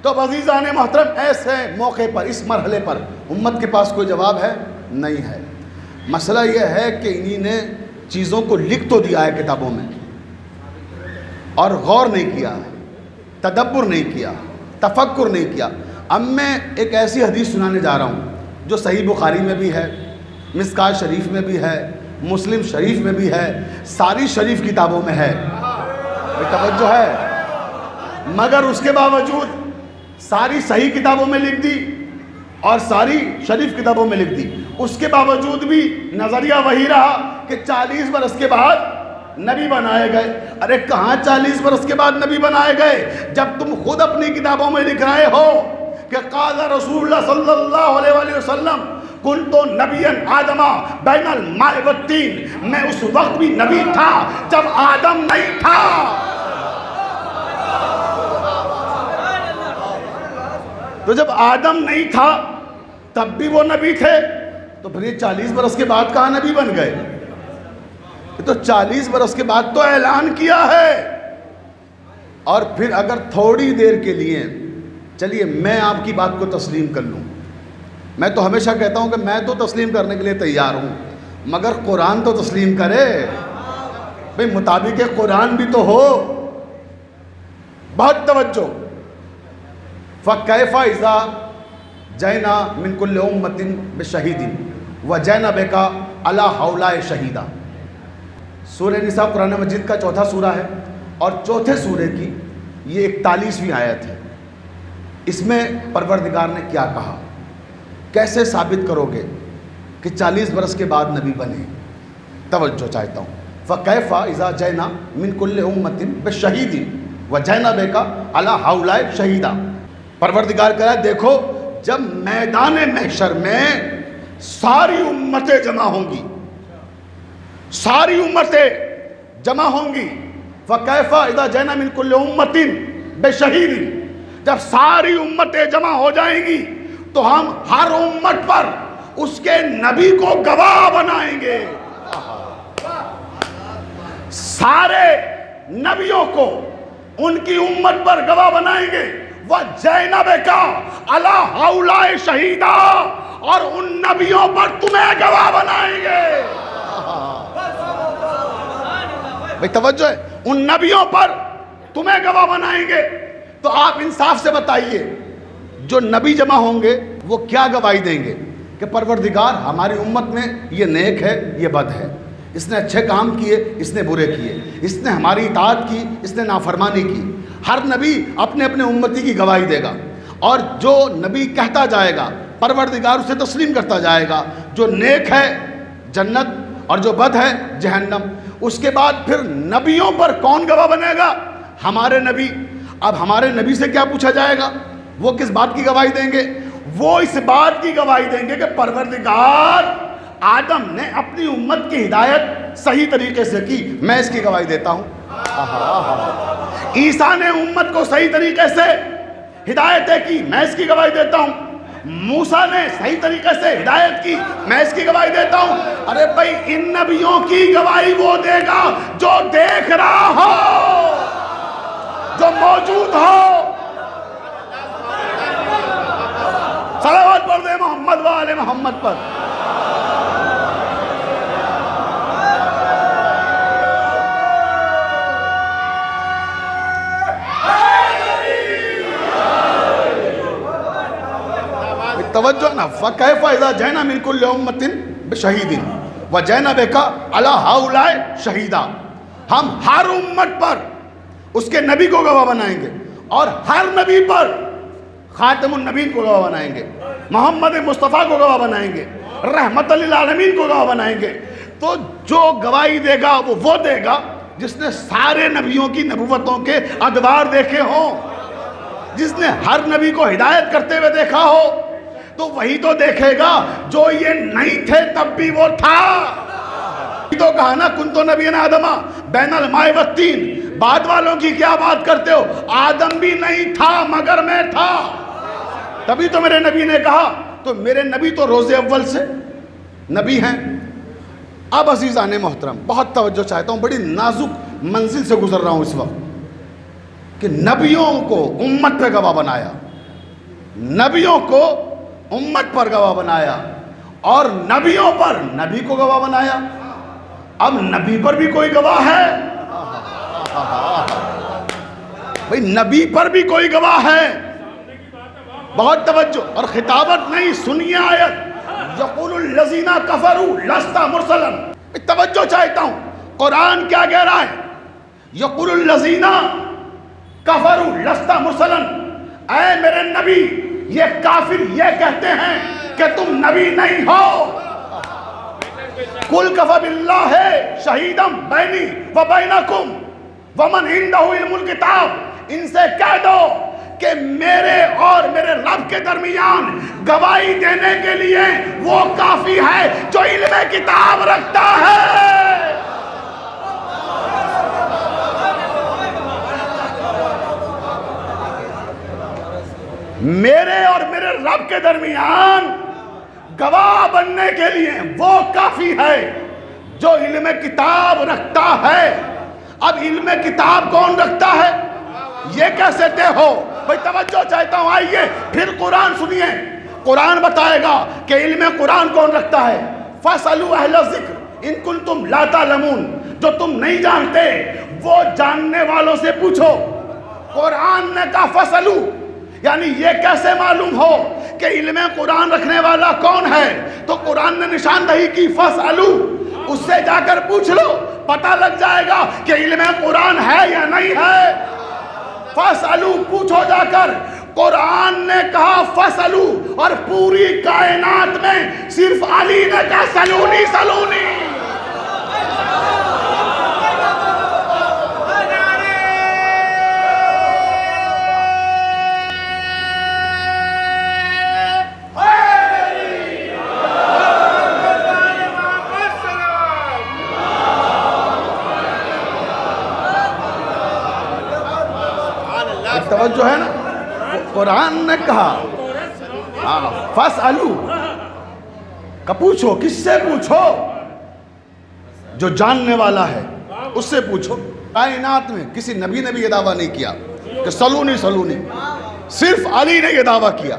تو عزیزان محترم، ایسے موقع پر، اس مرحلے پر امت کے پاس کوئی جواب ہے؟ نہیں ہے۔ مسئلہ یہ ہے کہ انہی نے چیزوں کو لکھ تو دیا ہے کتابوں میں، اور غور نہیں کیا، تدبر نہیں کیا، تفکر نہیں کیا۔ اب میں ایک ایسی حدیث سنانے جا رہا ہوں جو صحیح بخاری میں بھی ہے، مشکوٰۃ شریف میں بھی ہے، مسلم شریف میں بھی ہے، ساری شریف کتابوں میں ہے، توجہ ہے، مگر اس کے باوجود ساری صحیح کتابوں میں لکھ دی اور ساری شریف کتابوں میں لکھ دی، اس کے باوجود بھی نظریہ وہی رہا کہ 40 برس کے بعد نبی بنائے گئے۔ ارے کہاں 40 برس کے بعد نبی بنائے گئے، جب تم خود اپنی کتابوں میں لکھ رہے ہو کہ قال رسول اللہ صلی اللہ علیہ وآلہ وسلم کنت نبیا آدم بین الماء والطین، میں اس وقت بھی نبی تھا جب آدم نہیں تھا۔ تو جب آدم نہیں تھا تب بھی وہ نبی تھے، تو پھر یہ 40 برس کے بعد کہاں نبی بن گئے؟ تو 40 برس کے بعد تو اعلان کیا ہے۔ اور پھر اگر تھوڑی دیر کے لیے چلیے میں آپ کی بات کو تسلیم کر لوں، میں تو ہمیشہ کہتا ہوں کہ میں تو تسلیم کرنے کے لیے تیار ہوں، مگر قرآن تو تسلیم کرے بھئی، مطابق قرآن بھی تو ہو۔ بہت توجہ۔ فَكَيْفَ إِذَا جَئْنَا مِن كُلِّ أُمَّةٍ بِشَهِيدٍ وَجَئْنَا بِكَ عَلَىٰ هَؤُلَاءِ شَهِيدًا۔ سورہ نساء قرآن مجید کا چوتھا سورہ ہے، اور چوتھے سورے کی یہ 41ویں آیت ہے۔ اس میں پروردگار نے کیا کہا، کیسے ثابت کرو گے کہ 40 برس کے بعد نبی بنے؟ توجہ چاہتا ہوں۔ فَكَيْفَ إِذَا جَئْنَا مِن كُلِّ أُمَّةٍ بِشَهِيدٍ وَجَئْنَا بِكَ عَلَىٰ هَؤُلَاءِ شَهِيدًا۔ پروردگار کہہ رہا ہے دیکھو جب میدان محشر میں ساری امتیں جمع ہوں گی، ساری امتیں جمع ہوں گی، فَكَيْفَ إِذَا جَئْنَا مِن كُلِّ أُمَّةٍ بِشَهِيدٍ، جب ساری امتیں جمع ہو جائیں گی تو ہم ہر امت پر اس کے نبی کو گواہ بنائیں گے، سارے نبیوں کو ان کی امت پر گواہ بنائیں گے۔ وَجَئْنَا بِكَ عَلَىٰ هَؤُلَاءِ شَهِيدًا، اور ان نبیوں پر تمہیں گواہ بنائیں گے۔ بھئی توجہ ہے، ان نبیوں پر تمہیں گواہ بنائیں گے۔ تو آپ انصاف سے بتائیے جو نبی جمع ہوں گے وہ کیا گواہی دیں گے کہ پروردگار ہماری امت میں یہ نیک ہے، یہ بد ہے، اس نے اچھے کام کیے، اس نے برے کیے، اس نے ہماری اطاعت کی، اس نے نافرمانی کی۔ ہر نبی اپنے اپنے امتی کی گواہی دے گا، اور جو نبی کہتا جائے گا پروردگار اسے تسلیم کرتا جائے گا، جو نیک ہے جنت اور جو بد ہے جہنم۔ اس کے بعد پھر نبیوں پر کون گواہ بنے گا؟ ہمارے نبی۔ اب ہمارے نبی سے کیا پوچھا جائے گا؟ وہ کس بات کی گواہی دیں گے؟ وہ اس بات کی گواہی دیں گے کہ پروردگار آدم نے اپنی امت کی ہدایت صحیح طریقے سے کی، میں اس کی گواہی دیتا ہوں۔ عیسیٰ نے امت کو صحیح طریقے سے ہدایتیں کی، میں اس کی گواہی دیتا ہوں۔ موسیٰ نے صحیح طریقے سے ہدایت کی، میں اس کی گواہی دیتا ہوں۔ ارے بھائی ان نبیوں کی گواہی وہ دے گا جو دیکھ رہا ہو، جو موجود ہو۔ صلوات پڑھ دے محمد و آل محمد پر۔ توجہ نا، فَكَيْفَ إِذَا جَئْنَا مِنْ كُلِّ أُمَّةٍ بِشَهِيدٍ وَجَئْنَا بِكَ عَلَىٰ هَٰؤُلَاءِ شَهِيدًا، ہم ہر امت پر اس کے نبی کو گواہ بنائیں گے، اور ہر نبی پر خاتم النبیین کو گواہ بنائیں گے، محمد مصطفیٰ کو گواہ بنائیں گے، رحمت للعالمین کو گواہ بنائیں گے۔ تو جو گواہی دے گا وہ دے گا جس نے سارے نبیوں کی نبوتوں کے ادوار دیکھے ہوں، جس نے ہر نبی کو ہدایت کرتے ہوئے دیکھا ہو۔ تو وہی تو دیکھے گا جو یہ نہیں تھے تب بھی وہ تھا۔ تو کہا نا کنتو نبیًا آدما بین الماء والطین، بعد والوں کی کیا بات کرتے ہو، آدم بھی نہیں تھا مگر میں تھا، تبھی تو میرے نبی نے کہا۔ تو میرے نبی تو روز اول سے نبی ہیں۔ اب عزیزان محترم بہت توجہ چاہتا ہوں، بڑی نازک منزل سے گزر رہا ہوں اس وقت، کہ نبیوں کو امت پہ گواہ بنایا، نبیوں کو امت پر گواہ بنایا، اور نبیوں پر نبی کو گواہ بنایا۔ اب نبی پر بھی کوئی گواہ ہے، بھئی نبی پر بھی کوئی گواہ ہے۔ بہت توجہ اور خطابت نہیں، سنیے آیت، یقول الذین کفروا لست مرسلا۔ توجہ چاہتا ہوں، قرآن کیا کہہ رہا ہے، یقول الذین کفروا لست مرسلا، اے میرے نبی یہ کافر یہ کہتے ہیں کہ تم نبی نہیں ہو۔ قل کفی باللہ شہیدا بینی و بینکم ومن عندہ علم الکتاب، ان سے کہہ دو کہ میرے اور میرے رب کے درمیان گواہی دینے کے لیے وہ کافی ہے جو علم کتاب رکھتا ہے۔ میرے اور میرے رب کے درمیان گواہ بننے کے لیے وہ کافی ہے جو علم کتاب رکھتا ہے۔ اب علم کتاب کون رکھتا ہے یہ کیسے طے ہو؟ بھئی توجہ چاہتا ہوں، آئیے پھر قرآن سنیے، قرآن بتائے گا کہ علم قرآن کون رکھتا ہے۔ فَاسْأَلُوا أَهْلَ الذِّكْرِ إِن كُنتُمْ لَا تَعْلَمُونَ، جو تم نہیں جانتے وہ جاننے والوں سے پوچھو۔ قرآن نے کہا فَاسْأَلُوا، یعنی یہ کیسے معلوم ہو کہ علم قرآن رکھنے والا کون ہے؟ تو قرآن نے نشاندہی کی فَاسْأَلُوا، اس سے جا کر پوچھ لو، پتہ لگ جائے گا کہ علم قرآن ہے یا نہیں ہے۔ فَاسْأَلُوا، پوچھو جا کر۔ قرآن نے کہا فَاسْأَلُوا، اور پوری کائنات میں صرف علی نے کہا سلونی سلونی۔ توجہ ہے نا، قرآن نے کہا فَاسْأَلُوا، کہ پوچھو، کس سے پوچھو؟ جو جاننے والا ہے اس سے پوچھو۔ کائنات میں کسی نبی نے بھی یہ دعویٰ نہیں کیا کہ سلونی سلونی، صرف علی نے یہ دعویٰ کیا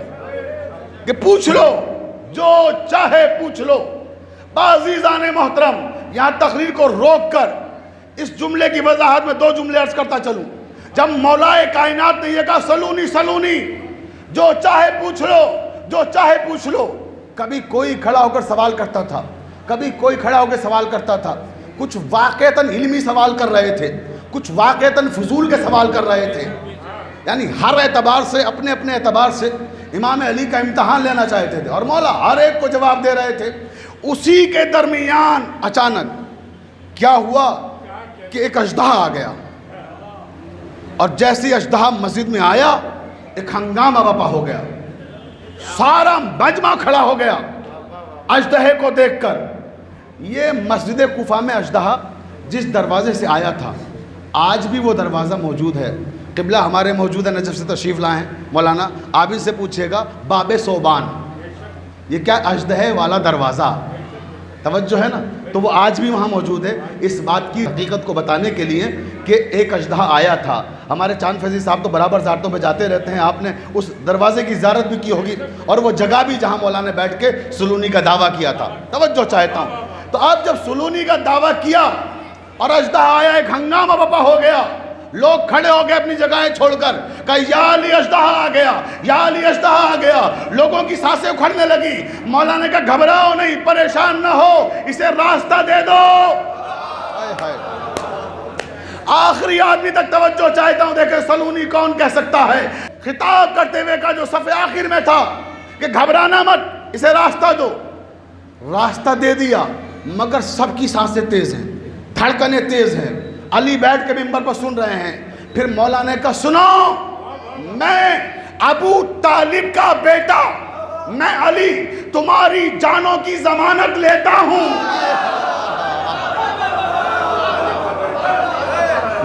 کہ پوچھ لو، جو چاہے پوچھ لو۔ عزیزان محترم یہاں تقریر کو روک کر اس جملے کی وضاحت میں دو جملے عرض کرتا چلوں۔ جب مولا کائنات نے یہ کہا سلونی سلونی، جو چاہے پوچھ لو، جو چاہے پوچھ لو، کبھی کوئی کھڑا ہو کر سوال کرتا تھا، کبھی کوئی کھڑا ہو کے سوال کرتا تھا، کچھ واقعتاً علمی سوال کر رہے تھے، کچھ واقعتاً فضول کے سوال کر رہے تھے، یعنی ہر اعتبار سے اپنے اپنے اعتبار سے امام علی کا امتحان لینا چاہتے تھے، اور مولا ہر ایک کو جواب دے رہے تھے۔ اسی کے درمیان اچانک کیا ہوا کہ ایک اژدہا آ گیا، اور جیسی اژدہا مسجد میں آیا ایک ہنگامہ برپا ہو گیا، سارا مجمع کھڑا ہو گیا اژدہے کو دیکھ کر۔ یہ مسجد کوفہ میں اژدہا جس دروازے سے آیا تھا آج بھی وہ دروازہ موجود ہے، قبلہ ہمارے موجود ہیں، نجف سے تشریف لائے ہیں مولانا، آپ سے پوچھے گا باب صوبان یہ کیا اژدہے والا دروازہ، توجہ ہے نا، تو وہ آج بھی وہاں موجود ہے اس بات کی حقیقت کو بتانے کے لیے کہ ایک اژدہا آیا تھا۔ ہمارے چاند فیضی صاحب تو برابر زیارتوں پہ جاتے رہتے ہیں، آپ نے اس دروازے کی زیارت بھی کی ہوگی، اور وہ جگہ بھی جہاں مولانا نے بیٹھ کے سلونی کا دعویٰ کیا تھا، توجہ چاہتا ہوں۔ تو آپ جب سلونی کا دعویٰ کیا اور اژدہا آیا، ایک ہنگامہ بپا ہو گیا، لوگ کھڑے ہو گئے اپنی جگہیں چھوڑ کر، کہا یا علی اژدہا آ گیا، یا علی اژدہا آ گیا، لوگوں کی سانسیں اکھڑنے لگی۔ مولانا نے کہا گھبراؤ نہیں، پریشان نہ ہو، اسے راستہ دے دو۔ آخری آدمی تک توجہ چاہتا ہوں، دیکھیں سلونی کون کہہ سکتا ہے، خطاب کرتے ہوئے کا جو صفحے آخر میں تھا کہ گھبرانا مت، اسے راستہ دو۔ راستہ دے دیا، مگر سب کی سانسیں تیز ہیں، دھڑکنیں تیز ہیں، علی بیٹھ کے ممبر پر سن رہے ہیں۔ پھر مولانا نے کہا سنو، میں ابو طالب کا بیٹا، میں علی تمہاری جانوں کی ضمانت لیتا ہوں،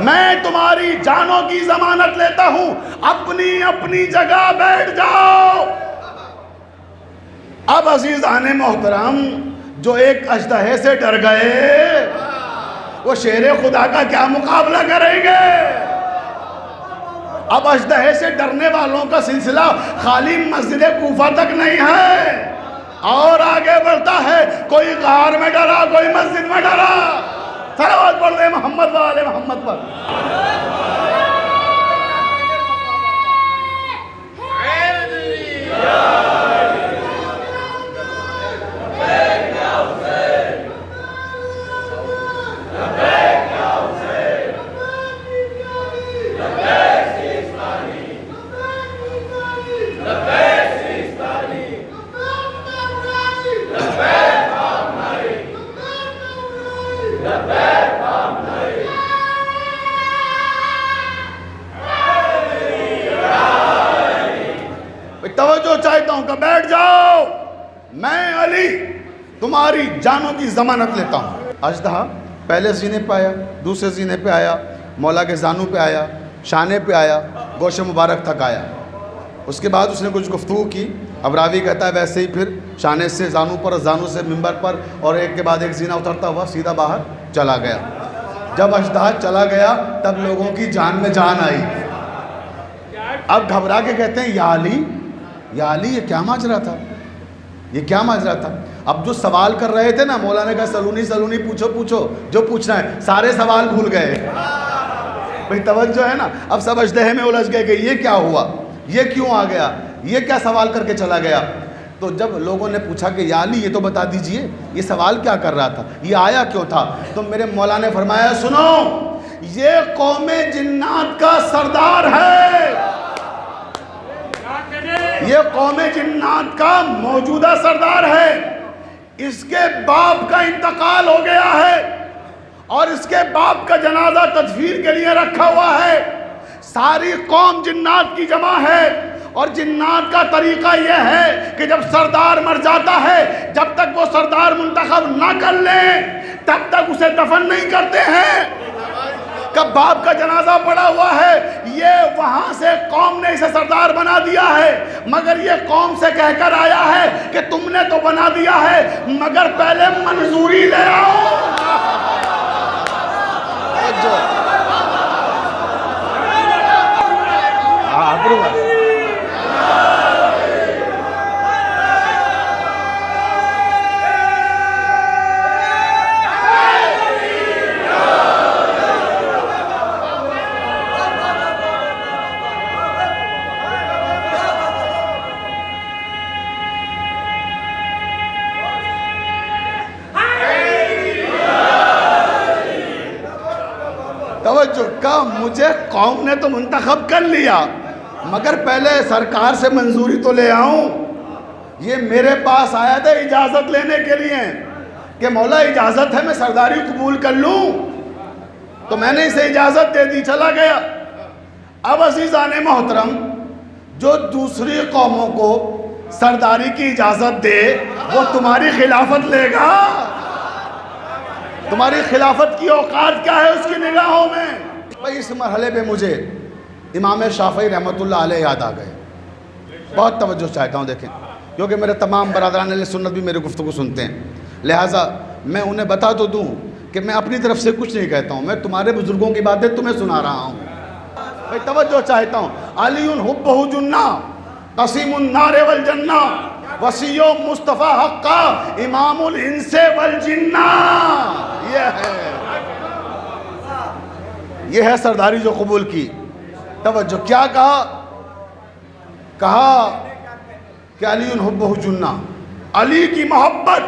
میں تمہاری جانوں کی ضمانت لیتا ہوں، اپنی اپنی جگہ بیٹھ جاؤ۔ اب عزیزان محترم، جو ایک اژدہے سے ڈر گئے وہ شیر خدا کا کیا مقابلہ کریں گے؟ اب اژدہے سے ڈرنے والوں کا سلسلہ خالی مسجد کوفہ تک نہیں ہے، اور آگے بڑھتا ہے، کوئی غار میں ڈرا، کوئی مسجد میں ڈرا۔ صلوات پڑھ دے محمد و آل محمد پر۔ توجہ چاہتا ہوں کہ بیٹھ جاؤ، میں علی تمہاری جانوں کی ضمانت لیتا ہوں۔ اژدہا پہلے سینے پہ آیا، دوسرے سینے پہ آیا، مولا کے زانو پہ آیا، شانے پہ آیا، گوشے مبارک تک آیا۔ اس کے بعد اس نے کچھ گفتگو کی، اب راوی کہتا ہے ویسے ہی پھر شانے سے زانو پر، زانو سے ممبر پر، اور ایک کے بعد ایک زینہ اترتا ہوا سیدھا باہر چلا گیا۔ جب اژدہا چلا گیا تب لوگوں کی جان میں جان آئی۔ اب گھبرا کے کہتے ہیں یا علی، یا علی یہ کیا ماجرا تھا، یہ کیا ماجرا تھا؟ اب جو سوال کر رہے تھے نا، مولانا نے کہا سلونی سلونی پوچھو پوچھو جو پوچھنا ہے، سارے سوال بھول گئے۔ بھئی توجہ ہے نا، اب سب اژدہے میں الجھ گئے کہ یہ کیا ہوا، یہ کیوں آ گیا، یہ کیا سوال کر کے چلا گیا۔ تو جب لوگوں نے پوچھا کہ یا علی یہ تو بتا دیجئے یہ سوال کیا کر رہا تھا، یہ آیا کیوں تھا، تو میرے مولانا نے فرمایا سنو، یہ قوم جنات کا سردار ہے، یہ قوم جنات کا موجودہ سردار ہے، اس کے باپ کا انتقال ہو گیا ہے اور اس کے باپ کا جنازہ تدفین کے لیے رکھا ہوا ہے، ساری قوم جنات کی جمع ہے، اور جنات کا طریقہ یہ ہے کہ جب سردار مر جاتا ہے، جب تک وہ سردار منتخب نہ کر لیں تب تک اسے دفن نہیں کرتے ہیں۔ کب باپ کا جنازہ پڑا ہوا ہے، یہ وہاں سے قوم نے اسے سردار بنا دیا ہے، مگر یہ قوم سے کہہ کر آیا ہے کہ تم نے تو بنا دیا ہے مگر پہلے منظوری لے آؤ۔ مجھے قوم نے تو منتخب کر لیا مگر پہلے سرکار سے منظوری تو لے آؤں۔ یہ میرے پاس آیا تھا اجازت لینے کے لیے کہ مولا اجازت ہے میں سرداری قبول کر لوں، تو میں نے اسے اجازت دے دی، چلا گیا۔ اب عزیزان محترم، جو دوسری قوموں کو سرداری کی اجازت دے وہ تمہاری خلافت لے گا؟ تمہاری خلافت کی اوقات کیا ہے اس کی نگاہوں میں؟ بھئی اس مرحلے پہ مجھے امام شافعی رحمۃ اللہ علیہ یاد آ گئے. بہت توجہ چاہتا ہوں دیکھیں، کیونکہ میرے تمام برادران اہل سنت بھی میرے گفتگو سنتے ہیں، لہٰذا میں انہیں بتا تو دوں کہ میں اپنی طرف سے کچھ نہیں کہتا ہوں، میں تمہارے بزرگوں کی باتیں تمہیں سنا رہا ہوں. بھائی توجہ چاہتا ہوں. علی حبہ جنہ قسیم النار والجنہ وصی مصطفیٰ حقا امام الانس والجنہ. یہ ہے سرداری جو قبول کی. توجہ کیا کہا کہ علی حبہ جنہ، علی کی محبت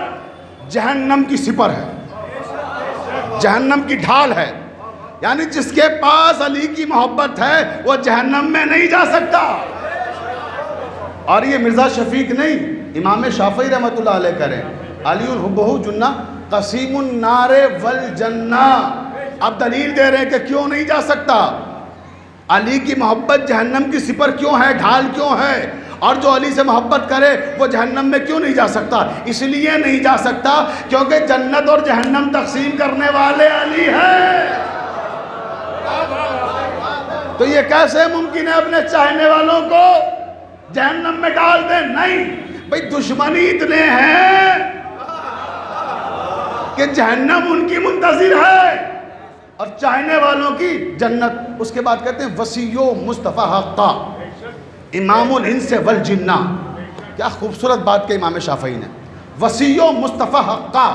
جہنم کی سپر ہے، جہنم کی ڈھال ہے. یعنی جس کے پاس علی کی محبت ہے وہ جہنم میں نہیں جا سکتا. اور یہ مرزا شفیق نہیں، امام شافعی رحمۃ اللہ علیہ کریں علی حبہ جنہ قسیم النار والجنہ. اب دلیل دے رہے ہیں کہ کیوں نہیں جا سکتا. علی کی محبت جہنم کی سپر کیوں ہے، ڈھال کیوں ہے، اور جو علی سے محبت کرے وہ جہنم میں کیوں نہیں جا سکتا. اس لیے نہیں جا سکتا کیونکہ جنت اور جہنم تقسیم کرنے والے علی ہیں. تو یہ کیسے ممکن ہے اپنے چاہنے والوں کو جہنم میں ڈال دیں؟ نہیں بھئی، دشمنی اتنے ہیں کہ جہنم ان کی منتظر ہے اور چاہنے والوں کی جنت. اس کے بعد کہتے ہیں وصی مصطفیٰ حقا امام الانس والجنہ. کیا خوبصورت بات کہ امام شافعی نے وصی مصطفیٰ حقا.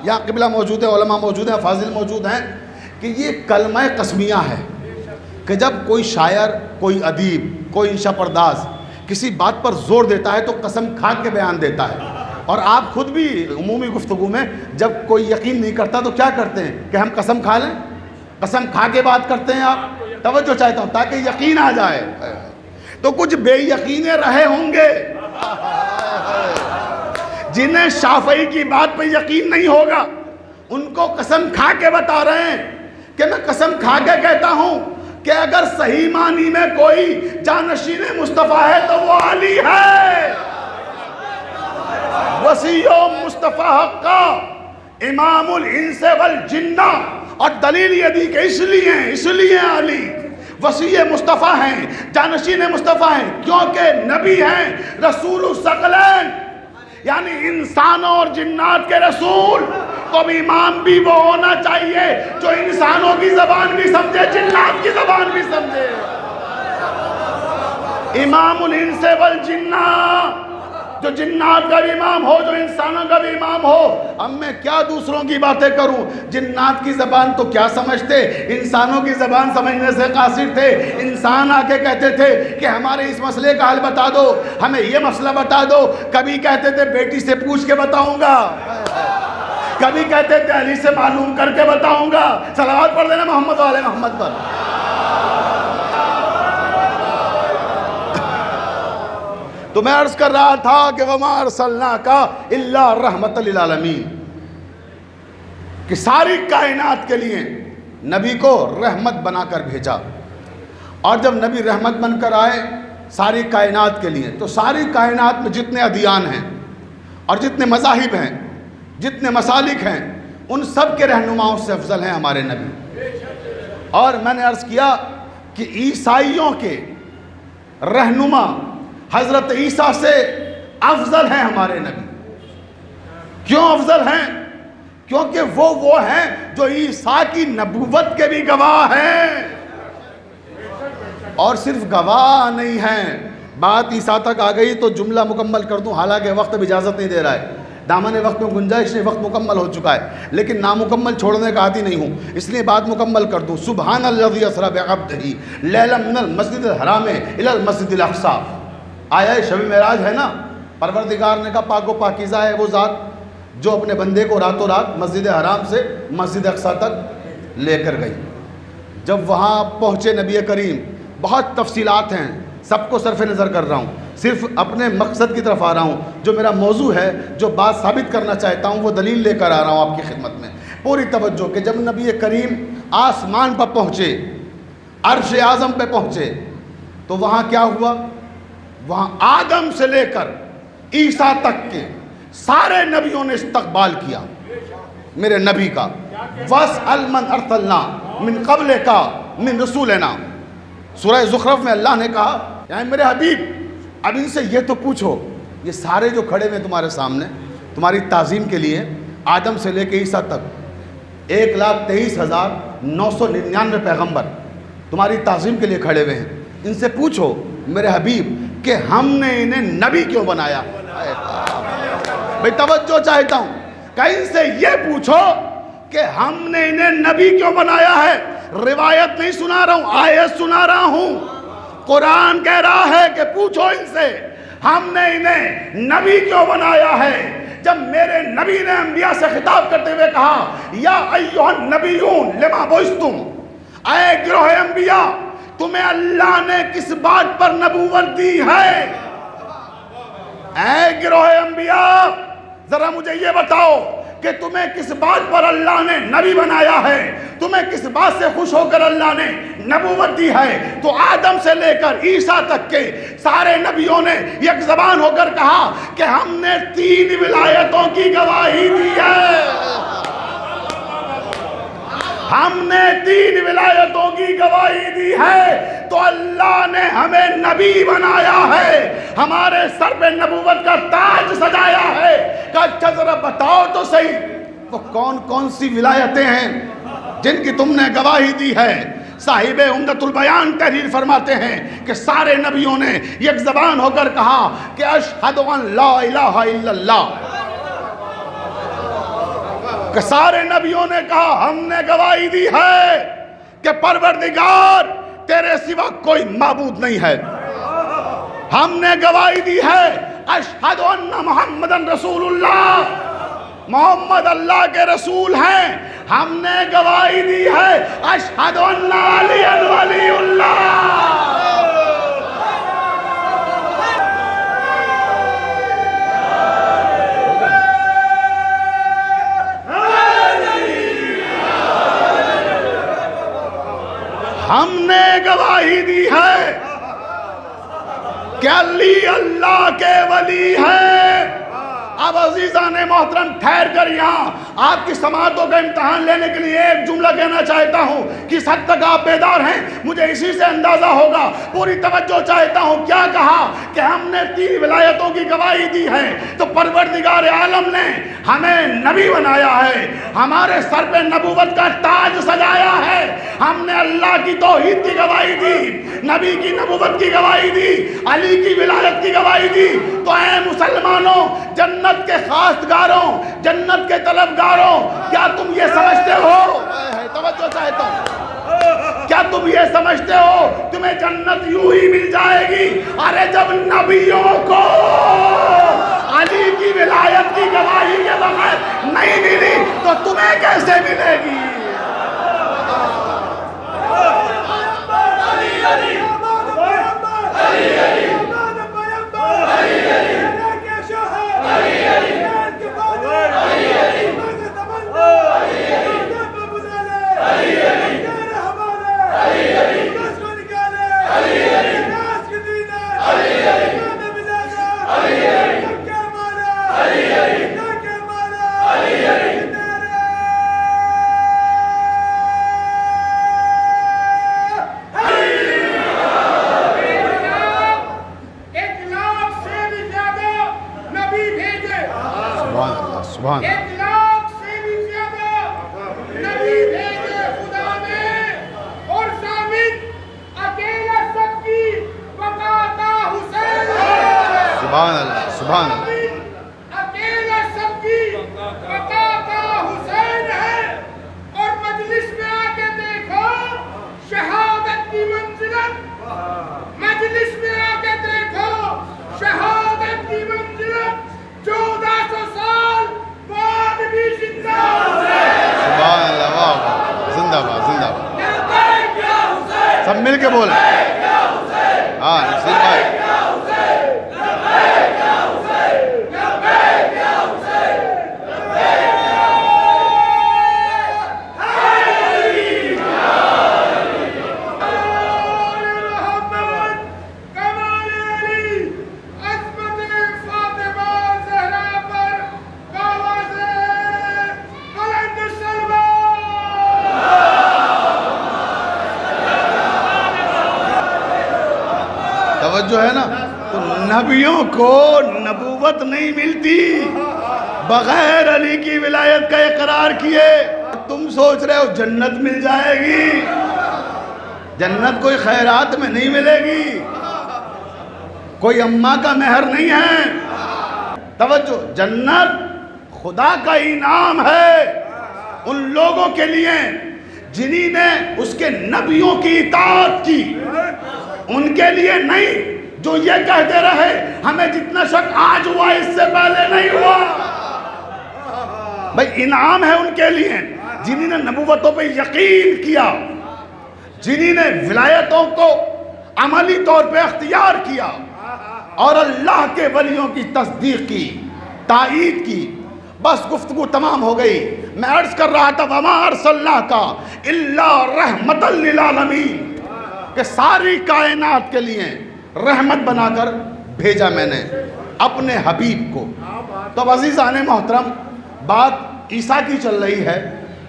یہاں قبلہ موجود ہے، علماء موجود ہیں، فاضل موجود ہیں، کہ یہ کلمہ قسمیہ ہے کہ جب کوئی شاعر، کوئی ادیب، کوئی انشا پرداز کسی بات پر زور دیتا ہے تو قسم کھا کے بیان دیتا ہے. اور آپ خود بھی عمومی گفتگو میں جب کوئی یقین نہیں کرتا تو کیا کرتے ہیں کہ ہم قسم کھا لیں، قسم کھا کے بات کرتے ہیں. آپ توجہ چاہتا ہوں تاکہ یقین آ جائے. تو کچھ بے یقینے رہے ہوں گے جنہیں شافعی کی بات پہ یقین نہیں ہوگا، ان کو قسم کھا کے بتا رہے ہیں کہ میں قسم کھا کے کہتا ہوں کہ اگر صحیح معنی میں کوئی جانشین مصطفیٰ ہے تو وہ علی ہے. وصی مصطفیٰ حقا امام الانس والجنہ. اور دلیل یہ دی کہ اس لیے علی وصی مصطفیٰ ہیں، جانشین مصطفیٰ ہیں، کیونکہ نبی ہیں، رسول الثقلین، یعنی انسانوں اور جنات کے رسول. تو اب امام بھی وہ ہونا چاہیے جو انسانوں کی زبان بھی سمجھے، جنات کی زبان بھی سمجھے. امام الانس والجنہ، جو جنات کا بھی امام ہو، جو انسانوں کا بھی امام ہو. اب میں کیا دوسروں کی باتیں کروں؟ جنات کی زبان تو کیا سمجھتے، انسانوں کی زبان سمجھنے سے قاصر تھے. انسان آ کے کہتے تھے کہ ہمارے اس مسئلے کا حل بتا دو، ہمیں یہ مسئلہ بتا دو. کبھی کہتے تھے بیٹی سے پوچھ کے بتاؤں گا، کبھی کہتے تھے علی سے معلوم کر کے بتاؤں گا. صلوات پڑھ دینا محمد والے محمد پر. تو میں عرض کر رہا تھا کہ وَمَا أَرْسَلْنَاكَ إِلَّا رَحْمَةً لِلْعَالَمِينَ، کہ ساری کائنات کے لیے نبی کو رحمت بنا کر بھیجا. اور جب نبی رحمت بن کر آئے ساری کائنات کے لیے، تو ساری کائنات میں جتنے ادیان ہیں اور جتنے مذاہب ہیں، جتنے مسالک ہیں، ان سب کے رہنماؤں سے افضل ہیں ہمارے نبی. اور میں نے عرض کیا کہ عیسائیوں کے رہنما حضرت عیسیٰ سے افضل ہیں ہمارے نبی. کیوں افضل ہیں؟ کیونکہ وہ ہیں جو عیسیٰ کی نبوت کے بھی گواہ ہیں. اور صرف گواہ نہیں ہیں. بات عیسیٰ تک آ گئی تو جملہ مکمل کر دوں، حالانکہ وقت اب اجازت نہیں دے رہا ہے. دامن وقت میں گنجائش نہیں، وقت مکمل ہو چکا ہے، لیکن نامکمل چھوڑنے کا عادی نہیں ہوں، اس لیے بات مکمل کر دوں. سبحان الذی اسری بعبدہ لیلا من المسجد الحرام الی المسجد الاقصی. آیا شب معراج ہے نا، پروردگار نے کہا پاک و پاکیزہ ہے وہ ذات جو اپنے بندے کو راتوں رات مسجد حرام سے مسجد اقصی تک لے کر گئی. جب وہاں پہنچے نبی کریم، بہت تفصیلات ہیں، سب کو صرف نظر کر رہا ہوں، صرف اپنے مقصد کی طرف آ رہا ہوں. جو میرا موضوع ہے، جو بات ثابت کرنا چاہتا ہوں، وہ دلیل لے کر آ رہا ہوں آپ کی خدمت میں. پوری توجہ کہ جب نبی کریم آسمان پر پہنچے، عرش اعظم پہ پہنچے، تو وہاں کیا ہوا؟ وہاں آدم سے لے کر عیسیٰ تک کے سارے نبیوں نے استقبال کیا میرے نبی کا. وَاسْأَلْ مَنْ أَرْسَلْنَا مِنْ قَبْلِكَ مِنْ رُسُولِنَا. سورہ زخرف میں اللہ نے کہا یعنی میرے حبیب اب ان سے یہ تو پوچھو، یہ سارے جو کھڑے ہوئے تمہارے سامنے تمہاری تعظیم کے لیے، آدم سے لے کے عیسیٰ تک 1,23,999 پیغمبر تمہاری تعظیم کے لیے کھڑے ہوئے ہیں، ان سے پوچھو میرے حبیب کہ ہم نے انہیں نبی کیوں بنایا؟ بھئی توجہ چاہتا ہوں کہ ان سے یہ پوچھو کہ ہم نے انہیں نبی کیوں بنایا ہے۔ روایت نہیں سنا رہا ہوں، آیت سنا رہا ہوں۔ قرآن کہہ رہا ہے کہ پوچھو ان سے ہم نے انہیں نبی کیوں بنایا ہے۔ جب میرے نبی نے انبیاء سے خطاب کرتے ہوئے کہا یا ایھا النبیون لما بعثتم، اے گروہ انبیاء تمہیں اللہ نے کس بات پر نبوت دی ہے؟ اے گروہ انبیاء ذرا مجھے یہ بتاؤ کہ تمہیں کس بات پر اللہ نے نبی بنایا ہے، تمہیں کس بات سے خوش ہو کر اللہ نے نبوت دی ہے؟ تو آدم سے لے کر عیسیٰ تک کے سارے نبیوں نے یک زبان ہو کر کہا کہ ہم نے 3 ولایتوں کی گواہی دی ہے، ہم نے 3 ولایتوں کی گواہی دی ہے، تو اللہ نے ہمیں نبی بنایا ہے، ہمارے سر پہ نبوت کا تاج سجایا ہے۔ کہ اچھا ذرا بتاؤ تو صحیح وہ کون کون سی ولایتیں ہیں جن کی تم نے گواہی دی ہے؟ صاحب عمدۃ البیان تحریر فرماتے ہیں کہ سارے نبیوں نے یک زبان ہو کر کہا کہ اشہد ان لا الہ الا اللہ، کہ سارے نبیوں نے کہا ہم نے گواہی دی ہے کہ پروردگار تیرے سوا کوئی معبود نہیں ہے، ہم نے گواہی دی ہے اشہد ان محمد رسول اللہ، محمد اللہ کے رسول ہیں، ہم نے گواہی دی ہے اشہد ان علی ولی اللہ۔ ہم نے گواہی دی ہے کہ علی اللہ کے ولی ہے۔ اب عزیزان محترم ٹھہر کر یہاں آپ کی سماعتوں کا امتحان لینے کے لیے ایک جملہ کہنا چاہتا ہوں، کس حد تک آپ بیدار ہیں مجھے اسی سے اندازہ ہوگا۔ پوری توجہ چاہتا ہوں، کیا کہا کہ ہم نے 3 ولایتوں کی گواہی دی ہے، تو پروردگار عالم نے ہمیں نبی بنایا ہے، ہمارے سر پہ نبوت کا تاج سجایا ہے، ہم نے اللہ کی توحید کی گواہی دی، نبی کی نبوت کی گواہی دی، علی کی ولایت کی گواہی دی۔ تو اے مسلمانوں، جنت کے خواستگاروں، جنت کے طلبگاروں، کیا تم یہ سمجھتے ہو؟ توجہ چاہتا ہوں، کیا تم یہ سمجھتے ہو تمہیں جنت یوں ہی مل جائے گی؟ ارے جب نبیوں کو علی کی ولایت کی گواہی کے بغیر نہیں ملی تو تمہیں کیسے ملے گی؟ سبحان 1 لاکھ سے بھی زیادہ نبی بھیجے خدا نے، اور ثابت اکیلا سب کی بقا کا حسین ہے۔ سبحان اللہ، سبحان اللہ، اکیلا سب کی بقا کا حسین ہے۔ اور مجلس میں آ کے دیکھو شہادت کی منزلت، مجلس میں آ کے دیکھو شہادت کی منزلت، 1400 سال بعد بھی زندہ حسین۔ سبحان اللہ، واہ زندہ باد، زندہ باد، لبیک یا حسین، سب مل کے بولیں۔ لبیک یا حسین، ہاں نصیر بھائی، لبیک یا حسین، لبیک یا حسین۔ توجہ ہے نا؟ تو نبیوں کو نبوت نہیں ملتی بغیر علی کی ولایت کا اقرار کیے۔ تم سوچ رہے ہو جنت مل جائے گی، جنت کوئی خیرات میں نہیں ملے گی، کوئی اماں کا مہر نہیں ہے۔ توجہ، جنت خدا کا انعام ہے ان لوگوں کے لیے جنہی نے اس کے نبیوں کی اطاعت کی، ان کے لیے نہیں جو یہ کہتے رہے ہمیں جتنا شک آج ہوا اس سے پہلے نہیں ہوا۔ بھئی انعام ہے ان کے لیے جنہی نے نبوتوں پہ یقین کیا، جنہی نے ولایتوں کو عملی طور پہ اختیار کیا اور اللہ کے ولیوں کی تصدیق کی، تائید کی۔ بس گفتگو تمام ہو گئی۔ میں عرض کر رہا تھا وَمَا أَرْسَلْنَاكَ إِلَّا رَحْمَةً لِلْعَالَمِينَ کہ ساری کائنات کے لیے رحمت بنا کر بھیجا میں نے اپنے حبیب کو۔ تو اب عزیزان محترم، بات عیسیٰ کی چل رہی ہے،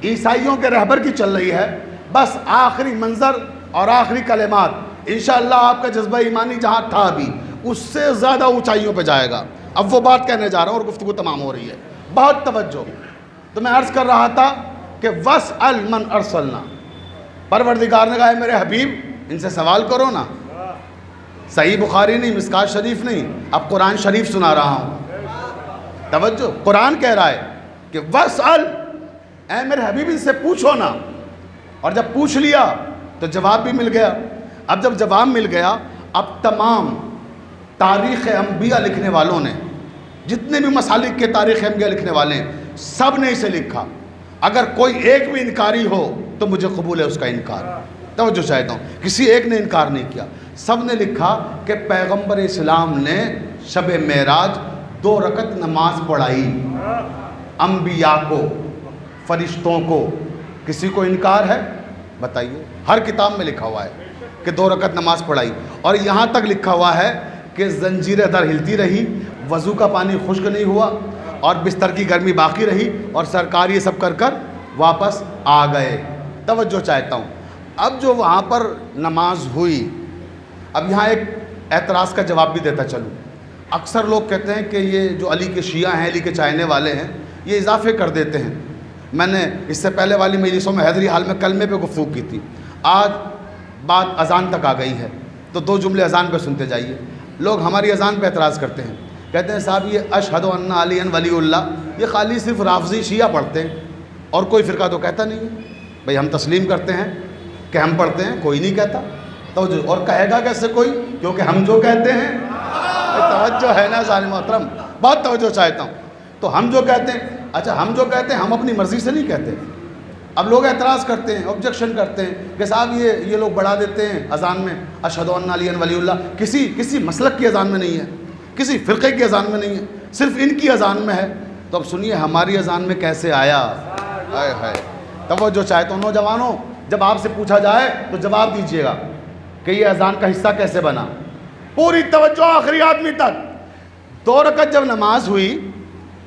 عیسائیوں کے رہبر کی چل رہی ہے۔ بس آخری منظر اور آخری کلمات، انشاءاللہ آپ کا جذبہ ایمانی جہاں تھا ابھی اس سے زیادہ اونچائیوں پہ جائے گا۔ اب وہ بات کہنے جا رہا ہوں اور گفتگو تمام ہو رہی ہے، بہت توجہ۔ تو میں عرض کر رہا تھا کہ وَاسْأَلْ مَنْ أَرْسَلْنَا، پروردگار نے کہا ہے میرے حبیب ان سے سوال کرو نا۔ صحیح بخاری نہیں، مشکوٰۃ شریف نہیں، اب قرآن شریف سنا رہا ہوں۔ توجہ، قرآن کہہ رہا ہے کہ وَاسْأَلْ، اے میرے حبیب ان سے پوچھو نا۔ اور جب پوچھ لیا تو جواب بھی مل گیا۔ اب جب جواب مل گیا، اب تمام تاریخ انبیاء لکھنے والوں نے، جتنے بھی مسالک کے تاریخ انبیاء لکھنے والے ہیں، سب نے اسے لکھا۔ اگر کوئی ایک بھی انکاری ہو تو مجھے قبول ہے اس کا انکار۔ توجہ چاہتا ہوں، کسی ایک نے انکار نہیں کیا، سب نے لکھا کہ پیغمبر اسلام نے شب معراج 2 رکعت نماز پڑھائی، انبیاء کو، فرشتوں کو۔ کسی کو انکار ہے؟ بتائیے۔ ہر کتاب میں لکھا ہوا ہے کہ 2 رکعت نماز پڑھائی، اور یہاں تک لکھا ہوا ہے کہ زنجیریں در ہلتی رہی، وضو کا پانی خشک نہیں ہوا، اور بستر کی گرمی باقی رہی، اور سرکار یہ سب کر کر واپس آ گئے۔ توجہ چاہتا ہوں، اب جو وہاں پر نماز ہوئی، اب یہاں ایک اعتراض کا جواب بھی دیتا چلوں۔ اکثر لوگ کہتے ہیں کہ یہ جو علی کے شیعہ ہیں، علی کے چاہنے والے ہیں، یہ اضافے کر دیتے ہیں۔ میں نے اس سے پہلے والی مجلسوں میں حیدری حال میں کلمے پہ گفتگو کی تھی، آج بات اذان تک آ گئی ہے، تو 2 جملے اذان پہ سنتے جائیے۔ لوگ ہماری اذان پہ اعتراض کرتے ہیں، کہتے ہیں صاحب یہ اشہد ان علی ولی اللہ یہ خالی صرف رافضی شیعہ پڑھتے ہیں اور کوئی فرقہ تو کہتا نہیں ہے۔ بھئی ہم تسلیم کرتے ہیں کہ ہم پڑھتے ہیں، کوئی نہیں کہتا۔ توجہ، اور کہے گا کیسے کوئی، کیونکہ ہم جو کہتے ہیں۔ توجہ ہے نا عزیزان محترم، بہت توجہ چاہتا ہوں۔ تو ہم جو کہتے ہیں، اچھا ہم جو کہتے ہیں ہم اپنی مرضی سے نہیں کہتے۔ اب لوگ اعتراض کرتے ہیں، آبجیکشن کرتے ہیں کہ صاحب یہ لوگ بڑھا دیتے ہیں اذان میں اشہد ان علی ولی اللہ، کسی مسلک کی اذان میں نہیں ہے، کسی فرقے کی اذان میں نہیں ہے، صرف ان کی اذان میں ہے۔ تو اب سنیے ہماری اذان میں کیسے آیا۔ ہائے ہائے، توجہ چاہتا ہوں نوجوانوں، جب آپ سے پوچھا جائے تو جواب دیجیے گا کہ یہ اذان کا حصہ کیسے بنا۔ پوری توجہ آخری آدمی تک۔ 2 رکعت جب نماز ہوئی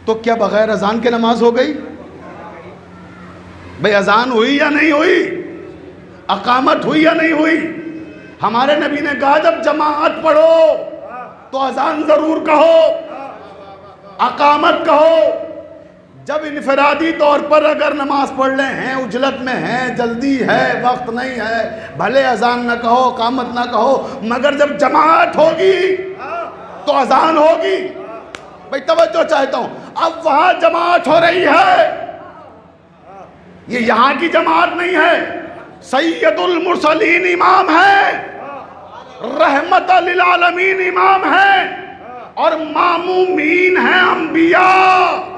تو کیا بغیر اذان کے نماز ہو گئی؟ بھئی اذان ہوئی یا نہیں ہوئی؟ اقامت ہوئی یا نہیں ہوئی؟ ہمارے نبی نے کہا جب جماعت پڑھو تو اذان ضرور کہو، اقامت کہو۔ جب انفرادی طور پر اگر نماز پڑھ لیں ہیں، عجلت میں ہیں، جلدی ہے، وقت نہیں ہے، بھلے اذان نہ کہو، اقامت نہ کہو، مگر جب جماعت ہوگی تو اذان ہوگی۔ بھئی توجہ چاہتا ہوں، اب وہاں جماعت ہو رہی ہے، یہ یہاں کی جماعت نہیں ہے۔ سید المرسلین امام ہے، رحمت للعالمین امام ہے، اور مامومین ہیں انبیاء،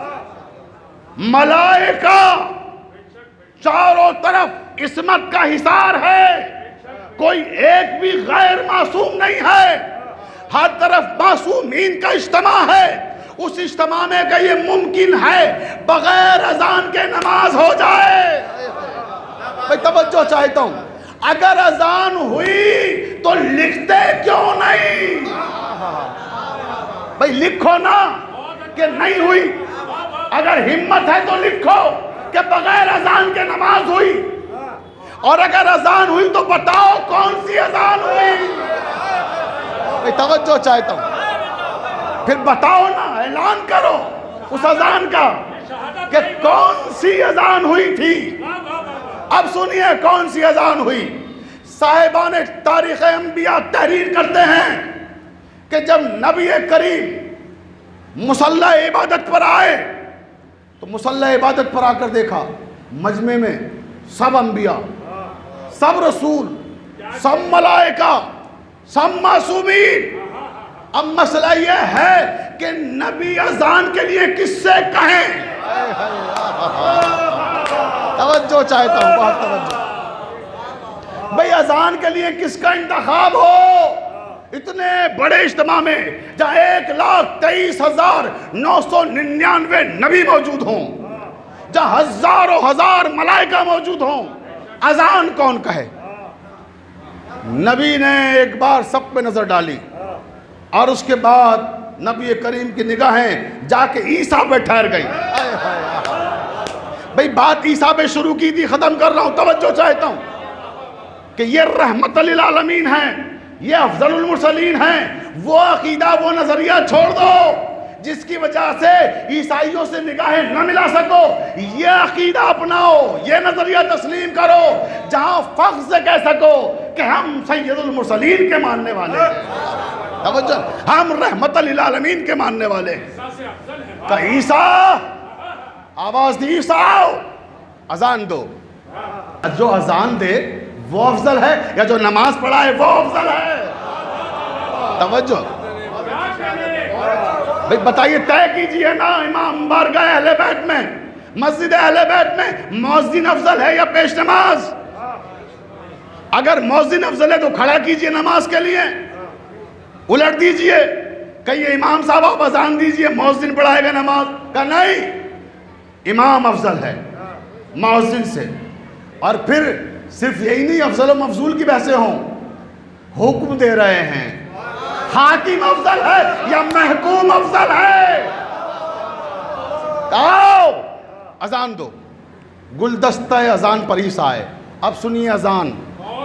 ملائکہ، چاروں طرف عصمت کا حصار ہے، کوئی ایک بھی غیر معصوم نہیں ہے، ہر طرف معصومین کا اجتماع ہے۔ اس اجتماع میں کہ یہ ممکن ہے بغیر اذان کے نماز ہو جائے۔ میں توجہ چاہتا ہوں، اگر اذان ہوئی تو لکھتے کیوں نہیں؟ بھئی لکھو نا کہ نہیں ہوئی، اگر ہمت ہے تو لکھو کہ بغیر اذان کے نماز ہوئی، اور اگر اذان ہوئی تو بتاؤ کون سی اذان ہوئی۔ توجہ چاہتا ہوں، پھر بتاؤ نا، اعلان کرو اس اذان کا کہ کون سی اذان ہوئی تھی۔ اب سنیے کون سی اذان ہوئی۔ صاحبان تاریخ انبیاء تحریر کرتے ہیں کہ جب نبی کریم مصلی عبادت پر آئے تو مصلی عبادت پر آ کر دیکھا مجمع میں سب انبیاء، سب رسول، سب ملائکہ، سب معصومین۔ اب مسئلہ یہ ہے کہ نبی اذان کے لیے کس سے کہیں؟ توجہ چاہتا ہوں، بہت توجہ۔ بھئی اذان کے لیے کس کا انتخاب ہو؟ اتنے بڑے اجتماع میں جہاں 1,23,999 نبی موجود ہوں، جہاں ہزاروں ہزار ملائکہ موجود ہوں، اذان کون کہے؟ نبی نے ایک بار سب پہ نظر ڈالی اور اس کے بعد نبی کریم کی نگاہیں جا کے عیسیٰ پہ ٹھہر گئی۔ بھئی بات عیسیٰ پہ شروع کی تھی، ختم کر رہا ہوں، توجہ چاہتا ہوں کہ یہ رحمت للعالمین ہیں، یہ افضل المرسلین ہیں۔ وہ عقیدہ، وہ نظریہ چھوڑ دو جس کی وجہ سے عیسائیوں سے نگاہیں نہ ملا سکو۔ یہ عقیدہ اپناؤ، یہ نظریہ تسلیم کرو جہاں فخر سے کہہ سکو کہ ہم سید المرسلین کے ماننے والے ہیں، توجہ، ہم رحمت للعالمین کے ماننے والے ہیں۔ کہ عیسیٰ، آواز دی عیسیٰ، اذان دو۔ جو اذان دے وہ افضل ہے یا جو نماز پڑھائے وہ افضل ہے؟ توجہ بھئی بتائیے، طے کیجئے نا، امام بارگاہ اہل بیت میں، مسجد اہل بیت میں مؤذن افضل ہے یا پیش نماز؟ اگر مؤذن افضل ہے تو کھڑا کیجئے نماز کے لیے، الٹ دیجئے، کہیے امام صاحب آپ اذان دیجئے، مؤذن پڑھائے گا نماز؟ کہا نہیں، امام افضل ہے مؤذن سے۔ اور پھر صرف یہی نہیں، افضل و مفضول کی بحثیں ہوں، حکم دے رہے ہیں، حاکم افضل ہے یا محکوم افضل ہے؟ آؤ اذان دو۔ گلدستہ اذان پر عیسیٰ آئے۔ اب سنیے اذان،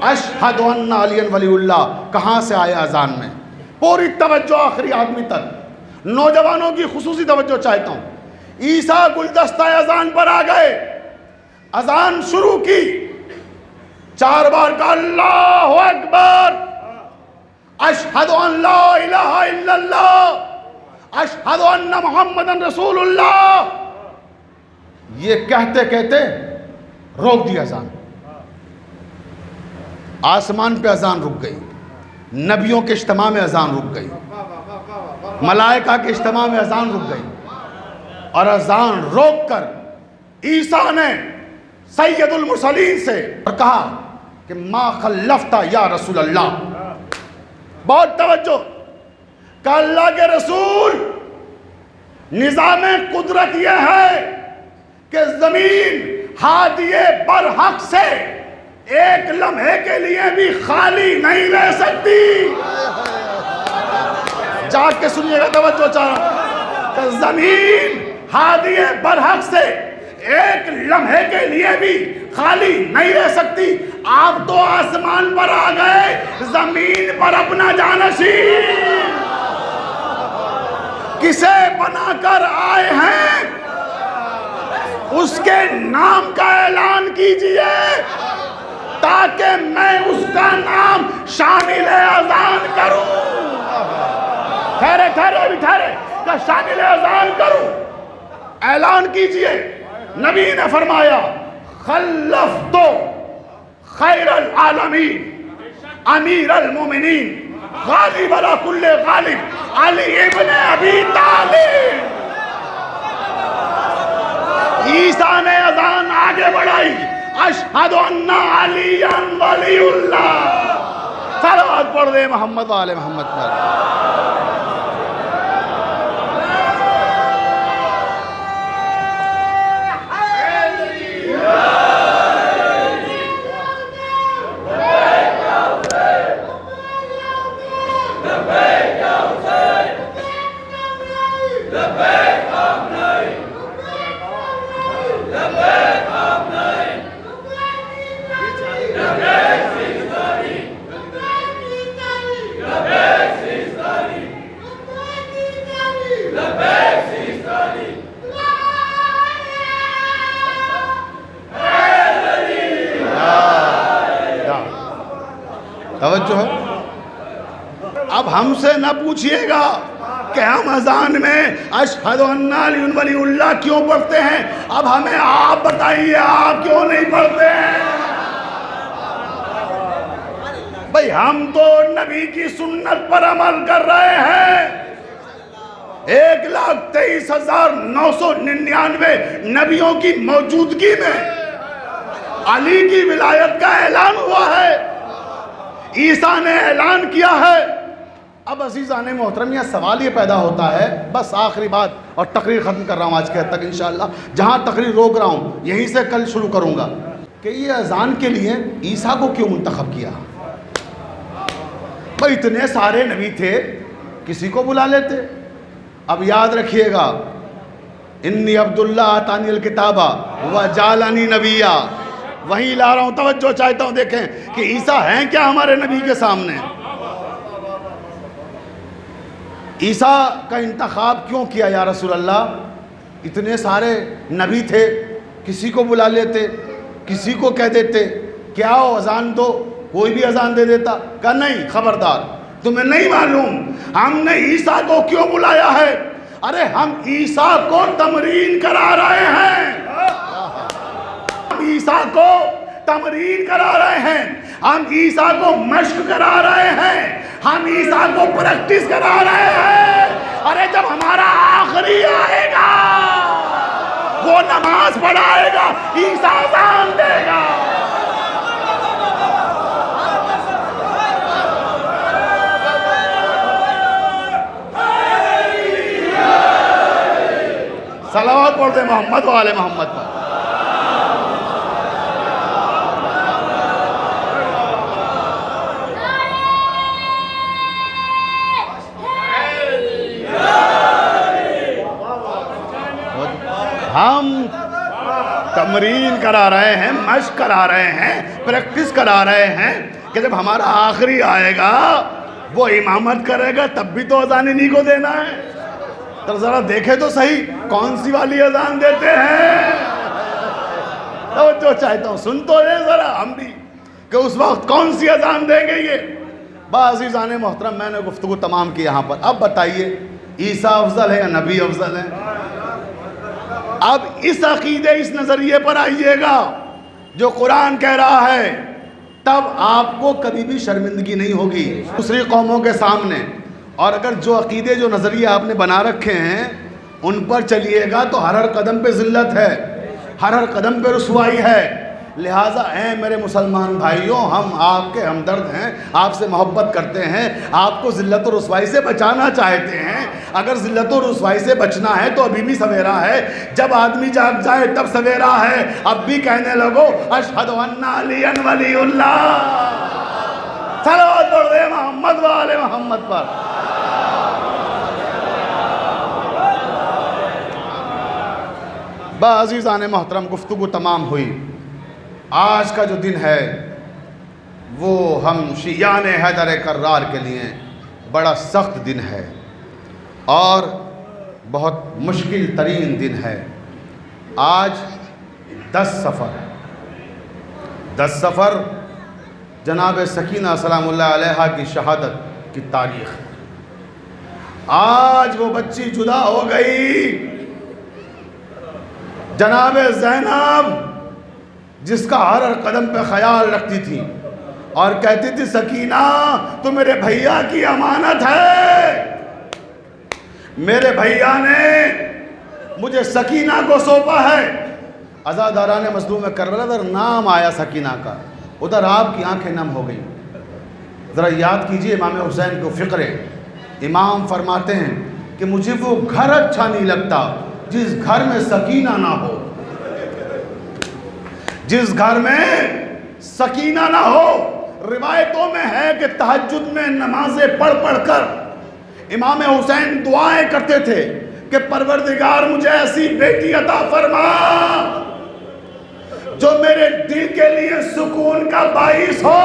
اشہد ان علی ولی اللہ کہاں سے آئے اذان میں؟ پوری توجہ آخری آدمی تک، نوجوانوں کی خصوصی توجہ چاہتا ہوں۔ عیسیٰ گلدستہ اذان پر آ گئے، اذان شروع کی، 4 بار کا اللہ اکبر، اشہد ان لا الہ الا اللہ، اشہد ان محمد رسول اللہ، یہ کہتے کہتے روک دی اذان۔ آسمان پہ اذان رک گئی، نبیوں کے اجتماع میں اذان رک گئی، ملائکہ کے اجتماع میں اذان رک گئی، اور اذان روک کر عیسیٰ نے سید المرسلین سے کہا کہ ما خلفتا یا رسول اللہ۔ بہت توجہ، کہ اللہ کے رسول، نظام قدرت یہ ہے کہ زمین ہادی برحق سے ایک لمحے کے لیے بھی خالی نہیں رہ سکتی۔ جا کے سنیے گا، توجہ چاہ رہا ہوں کہ زمین ہادی برحق سے ایک لمحے کے لیے بھی خالی نہیں رہ سکتی۔ آپ تو آسمان پر آ گئے، زمین پر اپنا جانشین کسے بنا کر آئے ہیں، اس کے نام کا اعلان کیجئے تاکہ میں اس کا نام شامل اذان کروں۔ ٹھہرے کہ شامل اذان کروں، اعلان کیجئے۔ نبی نے فرمایا خلفت خیر العالمین امیر المومنین غالب علی کل غالب علی ابن ابی طالب۔ عیسیٰ نے اذان آگے بڑھائی، اشہد ان علی ولی اللہ۔ صلوات پڑھ دے محمد و آل محمد پر۔ The best is سے نہ پوچھئے گا کہ ہم اذان میں اشہد ان علی ولی اللہ کیوں پڑھتے ہیں، اب ہمیں آپ بتائیے آپ کیوں نہیں پڑھتے ہیں؟ بھئی ہم تو نبی کی سنت پر عمل کر رہے ہیں۔ 1,23,999 نبیوں کی موجودگی میں علی کی ولایت کا اعلان ہوا ہے، عیسیٰ نے اعلان کیا ہے۔ اب عزیزان محترم یہ سوال یہ پیدا ہوتا ہے، بس آخری بات اور تقریر ختم کر رہا ہوں آج کے حد تک انشاءاللہ، جہاں تقریر روک رہا ہوں یہیں سے کل شروع کروں گا، کہ یہ اذان کے لیے عیسیٰ کو کیوں منتخب کیا؟ بھئی اتنے سارے نبی تھے، کسی کو بلا لیتے۔ اب یاد رکھیے گا، انی عبداللہ آتانی الکتابہ وجعلنی نبیہ، وہیں لا رہا ہوں، توجہ چاہتا ہوں دیکھیں کہ عیسیٰ ہیں کیا ہمارے نبی کے سامنے۔ عیسیٰ کا انتخاب کیوں کیا یا رسول اللہ؟ اتنے سارے نبی تھے، کسی کو بلا لیتے، کسی کو کہہ دیتے کیا ہو اذان دو، کوئی بھی اذان دے دیتا۔ کہا نہیں، خبردار، تمہیں نہیں معلوم ہم نے عیسیٰ کو کیوں بلایا ہے؟ ارے ہم عیسیٰ کو تمرین کرا رہے ہیں، ہم عیسیٰ کو تمرین کرا رہے ہیں، ہم عیسیٰ کو مشق کرا رہے ہیں، ہم عیسیٰ کو پریکٹس کرا رہے ہیں۔ ارے جب ہمارا آخری آئے گا وہ نماز پڑھائے گا، عیسیٰ اذان دے گا۔ صلوات پڑھ دیں محمد و آل محمد پر۔ ہم تمرین کرا رہے ہیں، مشق کرا رہے ہیں، پریکٹس کرا رہے ہیں کہ جب ہمارا آخری آئے گا وہ امامت کرے گا، تب بھی تو اذان انہی کو دینا ہے۔ تو ذرا دیکھے تو صحیح کون سی والی اذان دیتے ہیں۔ توجہ چاہتا ہوں، سن تو لے ذرا ہم بھی کہ اس وقت کون سی اذان دیں گے یہ۔ عزیزان محترم، میں نے گفتگو تمام کی یہاں پر، اب بتائیے عیسیٰ افضل ہے یا نبی افضل ہے؟ اب اس عقیدے، اس نظریے پر آئیے گا جو قرآن کہہ رہا ہے، تب آپ کو کبھی بھی شرمندگی نہیں ہوگی دوسری قوموں کے سامنے۔ اور اگر جو عقیدے، جو نظریے آپ نے بنا رکھے ہیں ان پر چلیے گا تو ہر قدم پہ ذلت ہے، ہر قدم پہ رسوائی ہے۔ لہٰذا اے میرے مسلمان بھائیوں، ہم آپ کے ہمدرد ہیں، آپ سے محبت کرتے ہیں، آپ کو ذلت و رسوائی سے بچانا چاہتے ہیں۔ اگر ذلت و رسوائی سے بچنا ہے تو ابھی بھی سویرا ہے، جب آدمی جاگ جائے تب سویرا ہے۔ اب بھی کہنے لگو اشہد ان علی ولی اللہ، صلوات پڑھ دے محمد و آل محمد پر۔ عزیزان محترم، گفتگو تمام ہوئی۔ آج کا جو دن ہے وہ ہم شیعان حیدر کرار کے لیے بڑا سخت دن ہے اور بہت مشکل ترین دن ہے۔ آج 10 صفر جناب سکینہ سلام اللہ علیہا کی شہادت کی تاریخ۔ آج وہ بچی جدا ہو گئی، جناب زینب جس کا ہر قدم پہ خیال رکھتی تھی اور کہتی تھی سکینہ تو میرے بھیا کی امانت ہے، میرے بھیا نے مجھے سکینہ کو سونپا ہے۔ عزاداران مظلوم کربلا ادھر نام آیا سکینہ کا، ادھر آپ کی آنکھیں نم ہو گئی۔ ذرا یاد کیجئے امام حسین کو فکرے، امام فرماتے ہیں کہ مجھے وہ گھر اچھا نہیں لگتا جس گھر میں سکینہ نہ ہو، جس گھر میں سکینہ نہ ہو۔ روایتوں میں ہے کہ تہجد میں نمازیں پڑھ کر امام حسین دعائیں کرتے تھے کہ پروردگار مجھے ایسی بیٹی عطا فرما جو میرے دل کے لیے سکون کا باعث ہو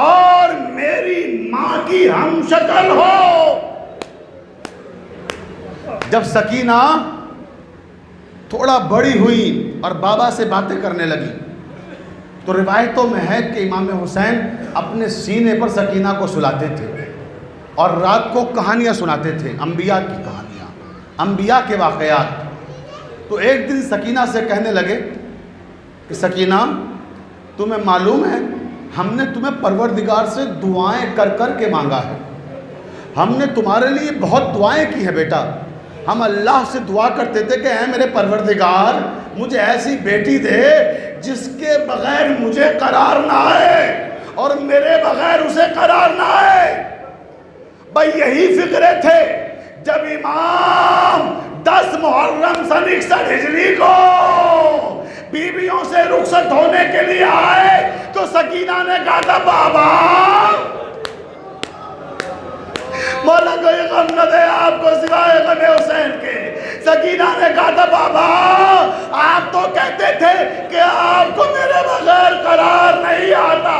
اور میری ماں کی ہم شکل ہو۔ جب سکینہ تھوڑا بڑی ہوئی اور بابا سے باتیں کرنے لگی تو روایتوں میں ہے کہ امام حسین اپنے سینے پر سکینہ کو سلاتے تھے اور رات کو کہانیاں سناتے تھے، انبیاء کی کہانیاں، انبیاء کے واقعات۔ تو ایک دن سکینہ سے کہنے لگے کہ سکینہ، تمہیں معلوم ہے ہم نے تمہیں پروردگار سے دعائیں کر کر کے مانگا ہے، ہم نے تمہارے لیے بہت دعائیں کی ہیں بیٹا۔ ہم اللہ سے دعا کرتے تھے کہ اے میرے پروردگار مجھے ایسی بیٹی دے جس کے بغیر مجھے قرار نہ آئے اور میرے بغیر اسے قرار نہ آئے۔ بھائی یہی فکرے تھے جب امام 10 محرم سن 61 ہجری کو بیویوں سے رخصت ہونے کے لیے آئے تو سکینہ نے کہا تھا بابا مولا کوئی غم نہ دے آپ کو سوائے غم حسین کے۔ سکینہ نے کہا تھا بابا آپ تو کہتے تھے کہ آپ کو میرے بغیر قرار نہیں آتا،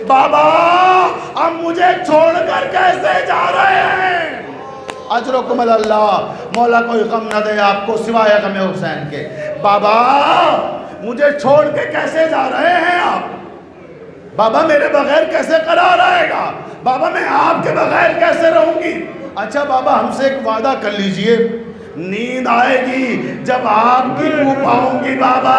بابا اب مجھے چھوڑ کر کیسے جا رہے ہیں؟ اجرکم اللہ، مولا کوئی غم نہ دے آپ کو سوائے غم حسین کے۔ بابا مجھے چھوڑ کے کیسے جا رہے ہیں آپ؟ بابا میرے بغیر کیسے قرار آئے گا؟ بابا میں آپ کے بغیر کیسے رہوں گی؟ اچھا بابا ہم سے ایک وعدہ کر لیجئے، نیند آئے گی جب آپ کی منہ پاؤں گی بابا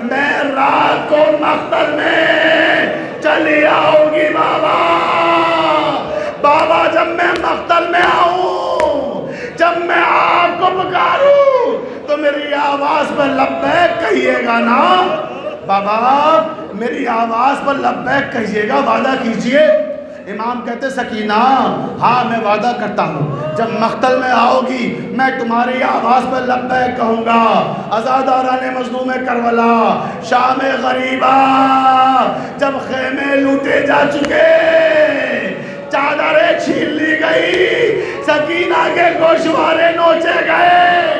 میں رات کو مقتل میں چلی آؤں گی بابا۔ بابا جب میں مقتل میں آؤں، جب میں آپ کو پکاروں تو میری آواز پر لبیک کہیے گا نا؟ بابا میری آواز پر لبیک کہیے گا، وعدہ کیجئے۔ امام کہتے سکینہ ہاں میں وعدہ کرتا ہوں جب مقتل میں آؤ گی میں تمہاری آواز پر لبیک کہوں گا۔ عزاداران مظلوم کربلا شام غریبہ جب خیمے لوٹے جا چکے، چادریں چھین لی گئی، سکینہ کے گوشوارے نوچے گئے۔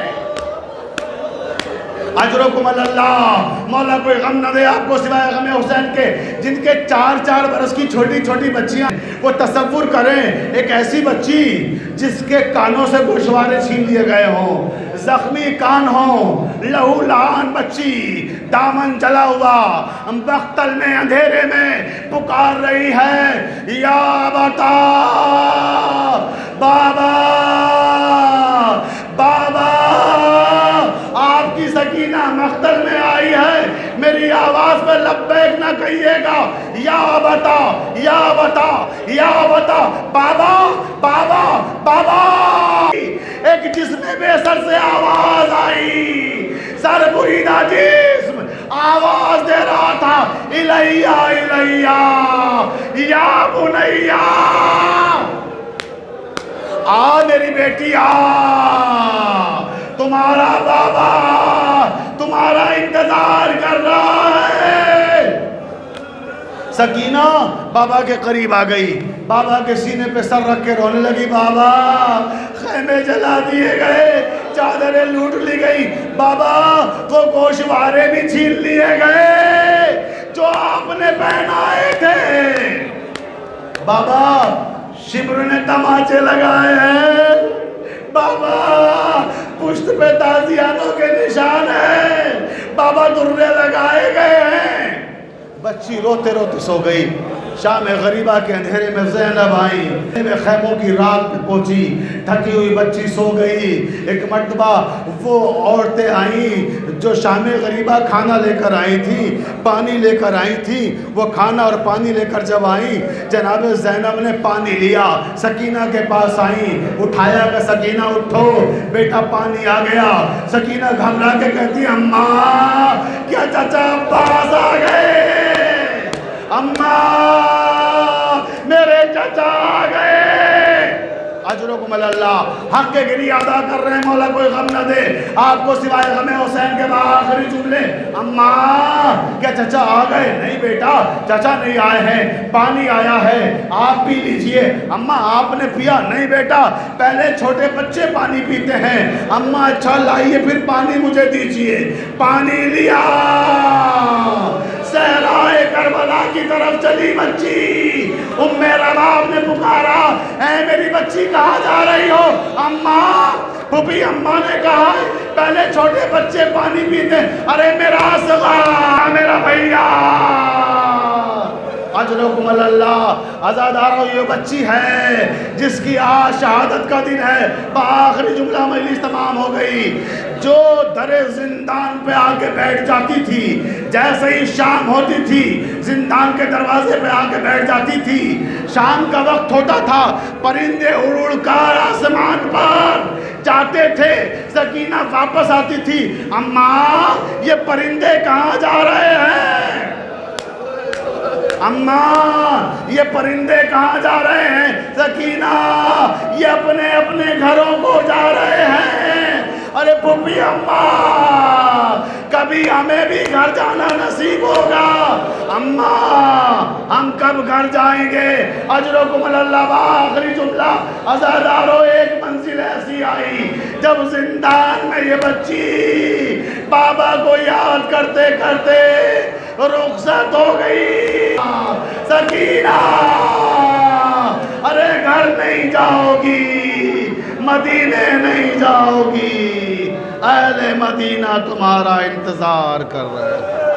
اجرکم اللہ، مولا کوئی غم نہ دے آپ کو سوائے غم حسین کے۔ جن کے 4 برس کی چھوٹی چھوٹی بچیاں، وہ تصور کریں ایک ایسی بچی جس کے کانوں سے گوشوارے چھین لیے گئے ہوں، زخمی کان ہوں، لہو لہان بچی دامن جلا ہوا مقتل میں اندھیرے میں پکار رہی ہے یا بتا بابا بابا۔ آپ کی سکینہ مقتل میں آئی ہے، میری آواز پہ لبیک نہ کہیے گا، یا بتا یا بتا یا بتا بابا بابا بابا۔ ایک جسم بے سر سے آواز آئی، سر بریدہ جسم آواز دے رہا تھا الیہ الیہ یا بنیہ، آ میری بیٹی آ، تمہارا بابا تمہارا انتظار کر رہا ہے۔ سکینہ بابا کے قریب آ گئی، بابا کے سینے پہ سر رکھ کے رونے لگی، بابا خیمے جلا دیے گئے، چادریں لوٹ لی گئی، بابا وہ گوشوارے بھی چھین لیے گئے جو آپ نے پہنائے تھے، بابا شبر نے تماچے لگائے ہیں، بابا پشت پہ تازیانوں کے نشان ہیں، بابا درے لگائے گئے ہیں۔ بچی روتے روتے سو گئی۔ شام غریبہ کے اندھیرے میں زینب آئی، خیموں کی رات پہ پہنچی، تھکی ہوئی بچی سو گئی۔ ایک مرتبہ وہ عورتیں آئیں جو شام غریبہ کھانا لے کر آئی تھی، پانی لے کر آئی تھی، وہ کھانا اور پانی لے کر جب آئیں، جناب زینب نے پانی لیا، سکینہ کے پاس آئیں، اٹھایا کہ سکینہ اٹھو بیٹا پانی آ گیا۔ سکینہ گھبرا کے کہتی اماں کیا چچا عباس آ گئے، اماں میرے چچا آ گئے۔ اجرکم اللہ، حق کے گری ادا کر رہے ہیں، مولا کوئی غم نہ دے آپ کو سوائے غم حسین کے بعد آخری جملے، اماں کیا چچا آ گئے؟ نہیں بیٹا چچا نہیں آئے ہیں، پانی آیا ہے آپ پی لیجئے۔ اماں آپ نے پیا؟ نہیں بیٹا پہلے چھوٹے بچے پانی پیتے ہیں۔ اماں اچھا لائیے پھر پانی مجھے دیجئے۔ پانی لیا، صحرائے کربلا کی طرف چلی بچی، ام رباب نے پکارا اے میری بچی کہاں جا رہی ہو؟ اماں پھوپھی اماں نے کہا پہلے چھوٹے بچے پانی پیتے، ارے میرا صغا میرا بھیا۔ اجرکم اللہ. عزادارو یہ بچی ہے جس کی آج شہادت کا دن ہے. بآخری جملہ مجلس تمام ہو گئی. جو در زندان پہ آ کے بیٹھ جاتی تھی، جیسے ہی شام ہوتی تھی زندان کے دروازے پہ آ کے بیٹھ جاتی تھی. شام کا وقت ہوتا تھا، پرندے اڑ اڑ کر آسمان پر جاتے تھے. سکینہ واپس آتی تھی، اماں یہ پرندے کہاں جا رہے ہیں؟ اماں یہ پرندے کہاں جا رہے ہیں؟ سکینہ یہ اپنے اپنے گھروں کو جا رہے ہیں. ارے پھوپھی اماں کبھی ہمیں بھی گھر جانا نصیب ہوگا. اماں ہم کب گھر جائیں گے؟ اجرکم اللہ. آخری جملہ عزادارو ایک منزل ایسی آئی جب زندان میں یہ بچی بابا کو یاد کرتے کرتے رخصت ہو گئی. سکینہ ارے گھر نہیں جاؤ گی، مدینے نہیں جاؤ گی، اہل مدینہ تمہارا انتظار کر رہے ہیں.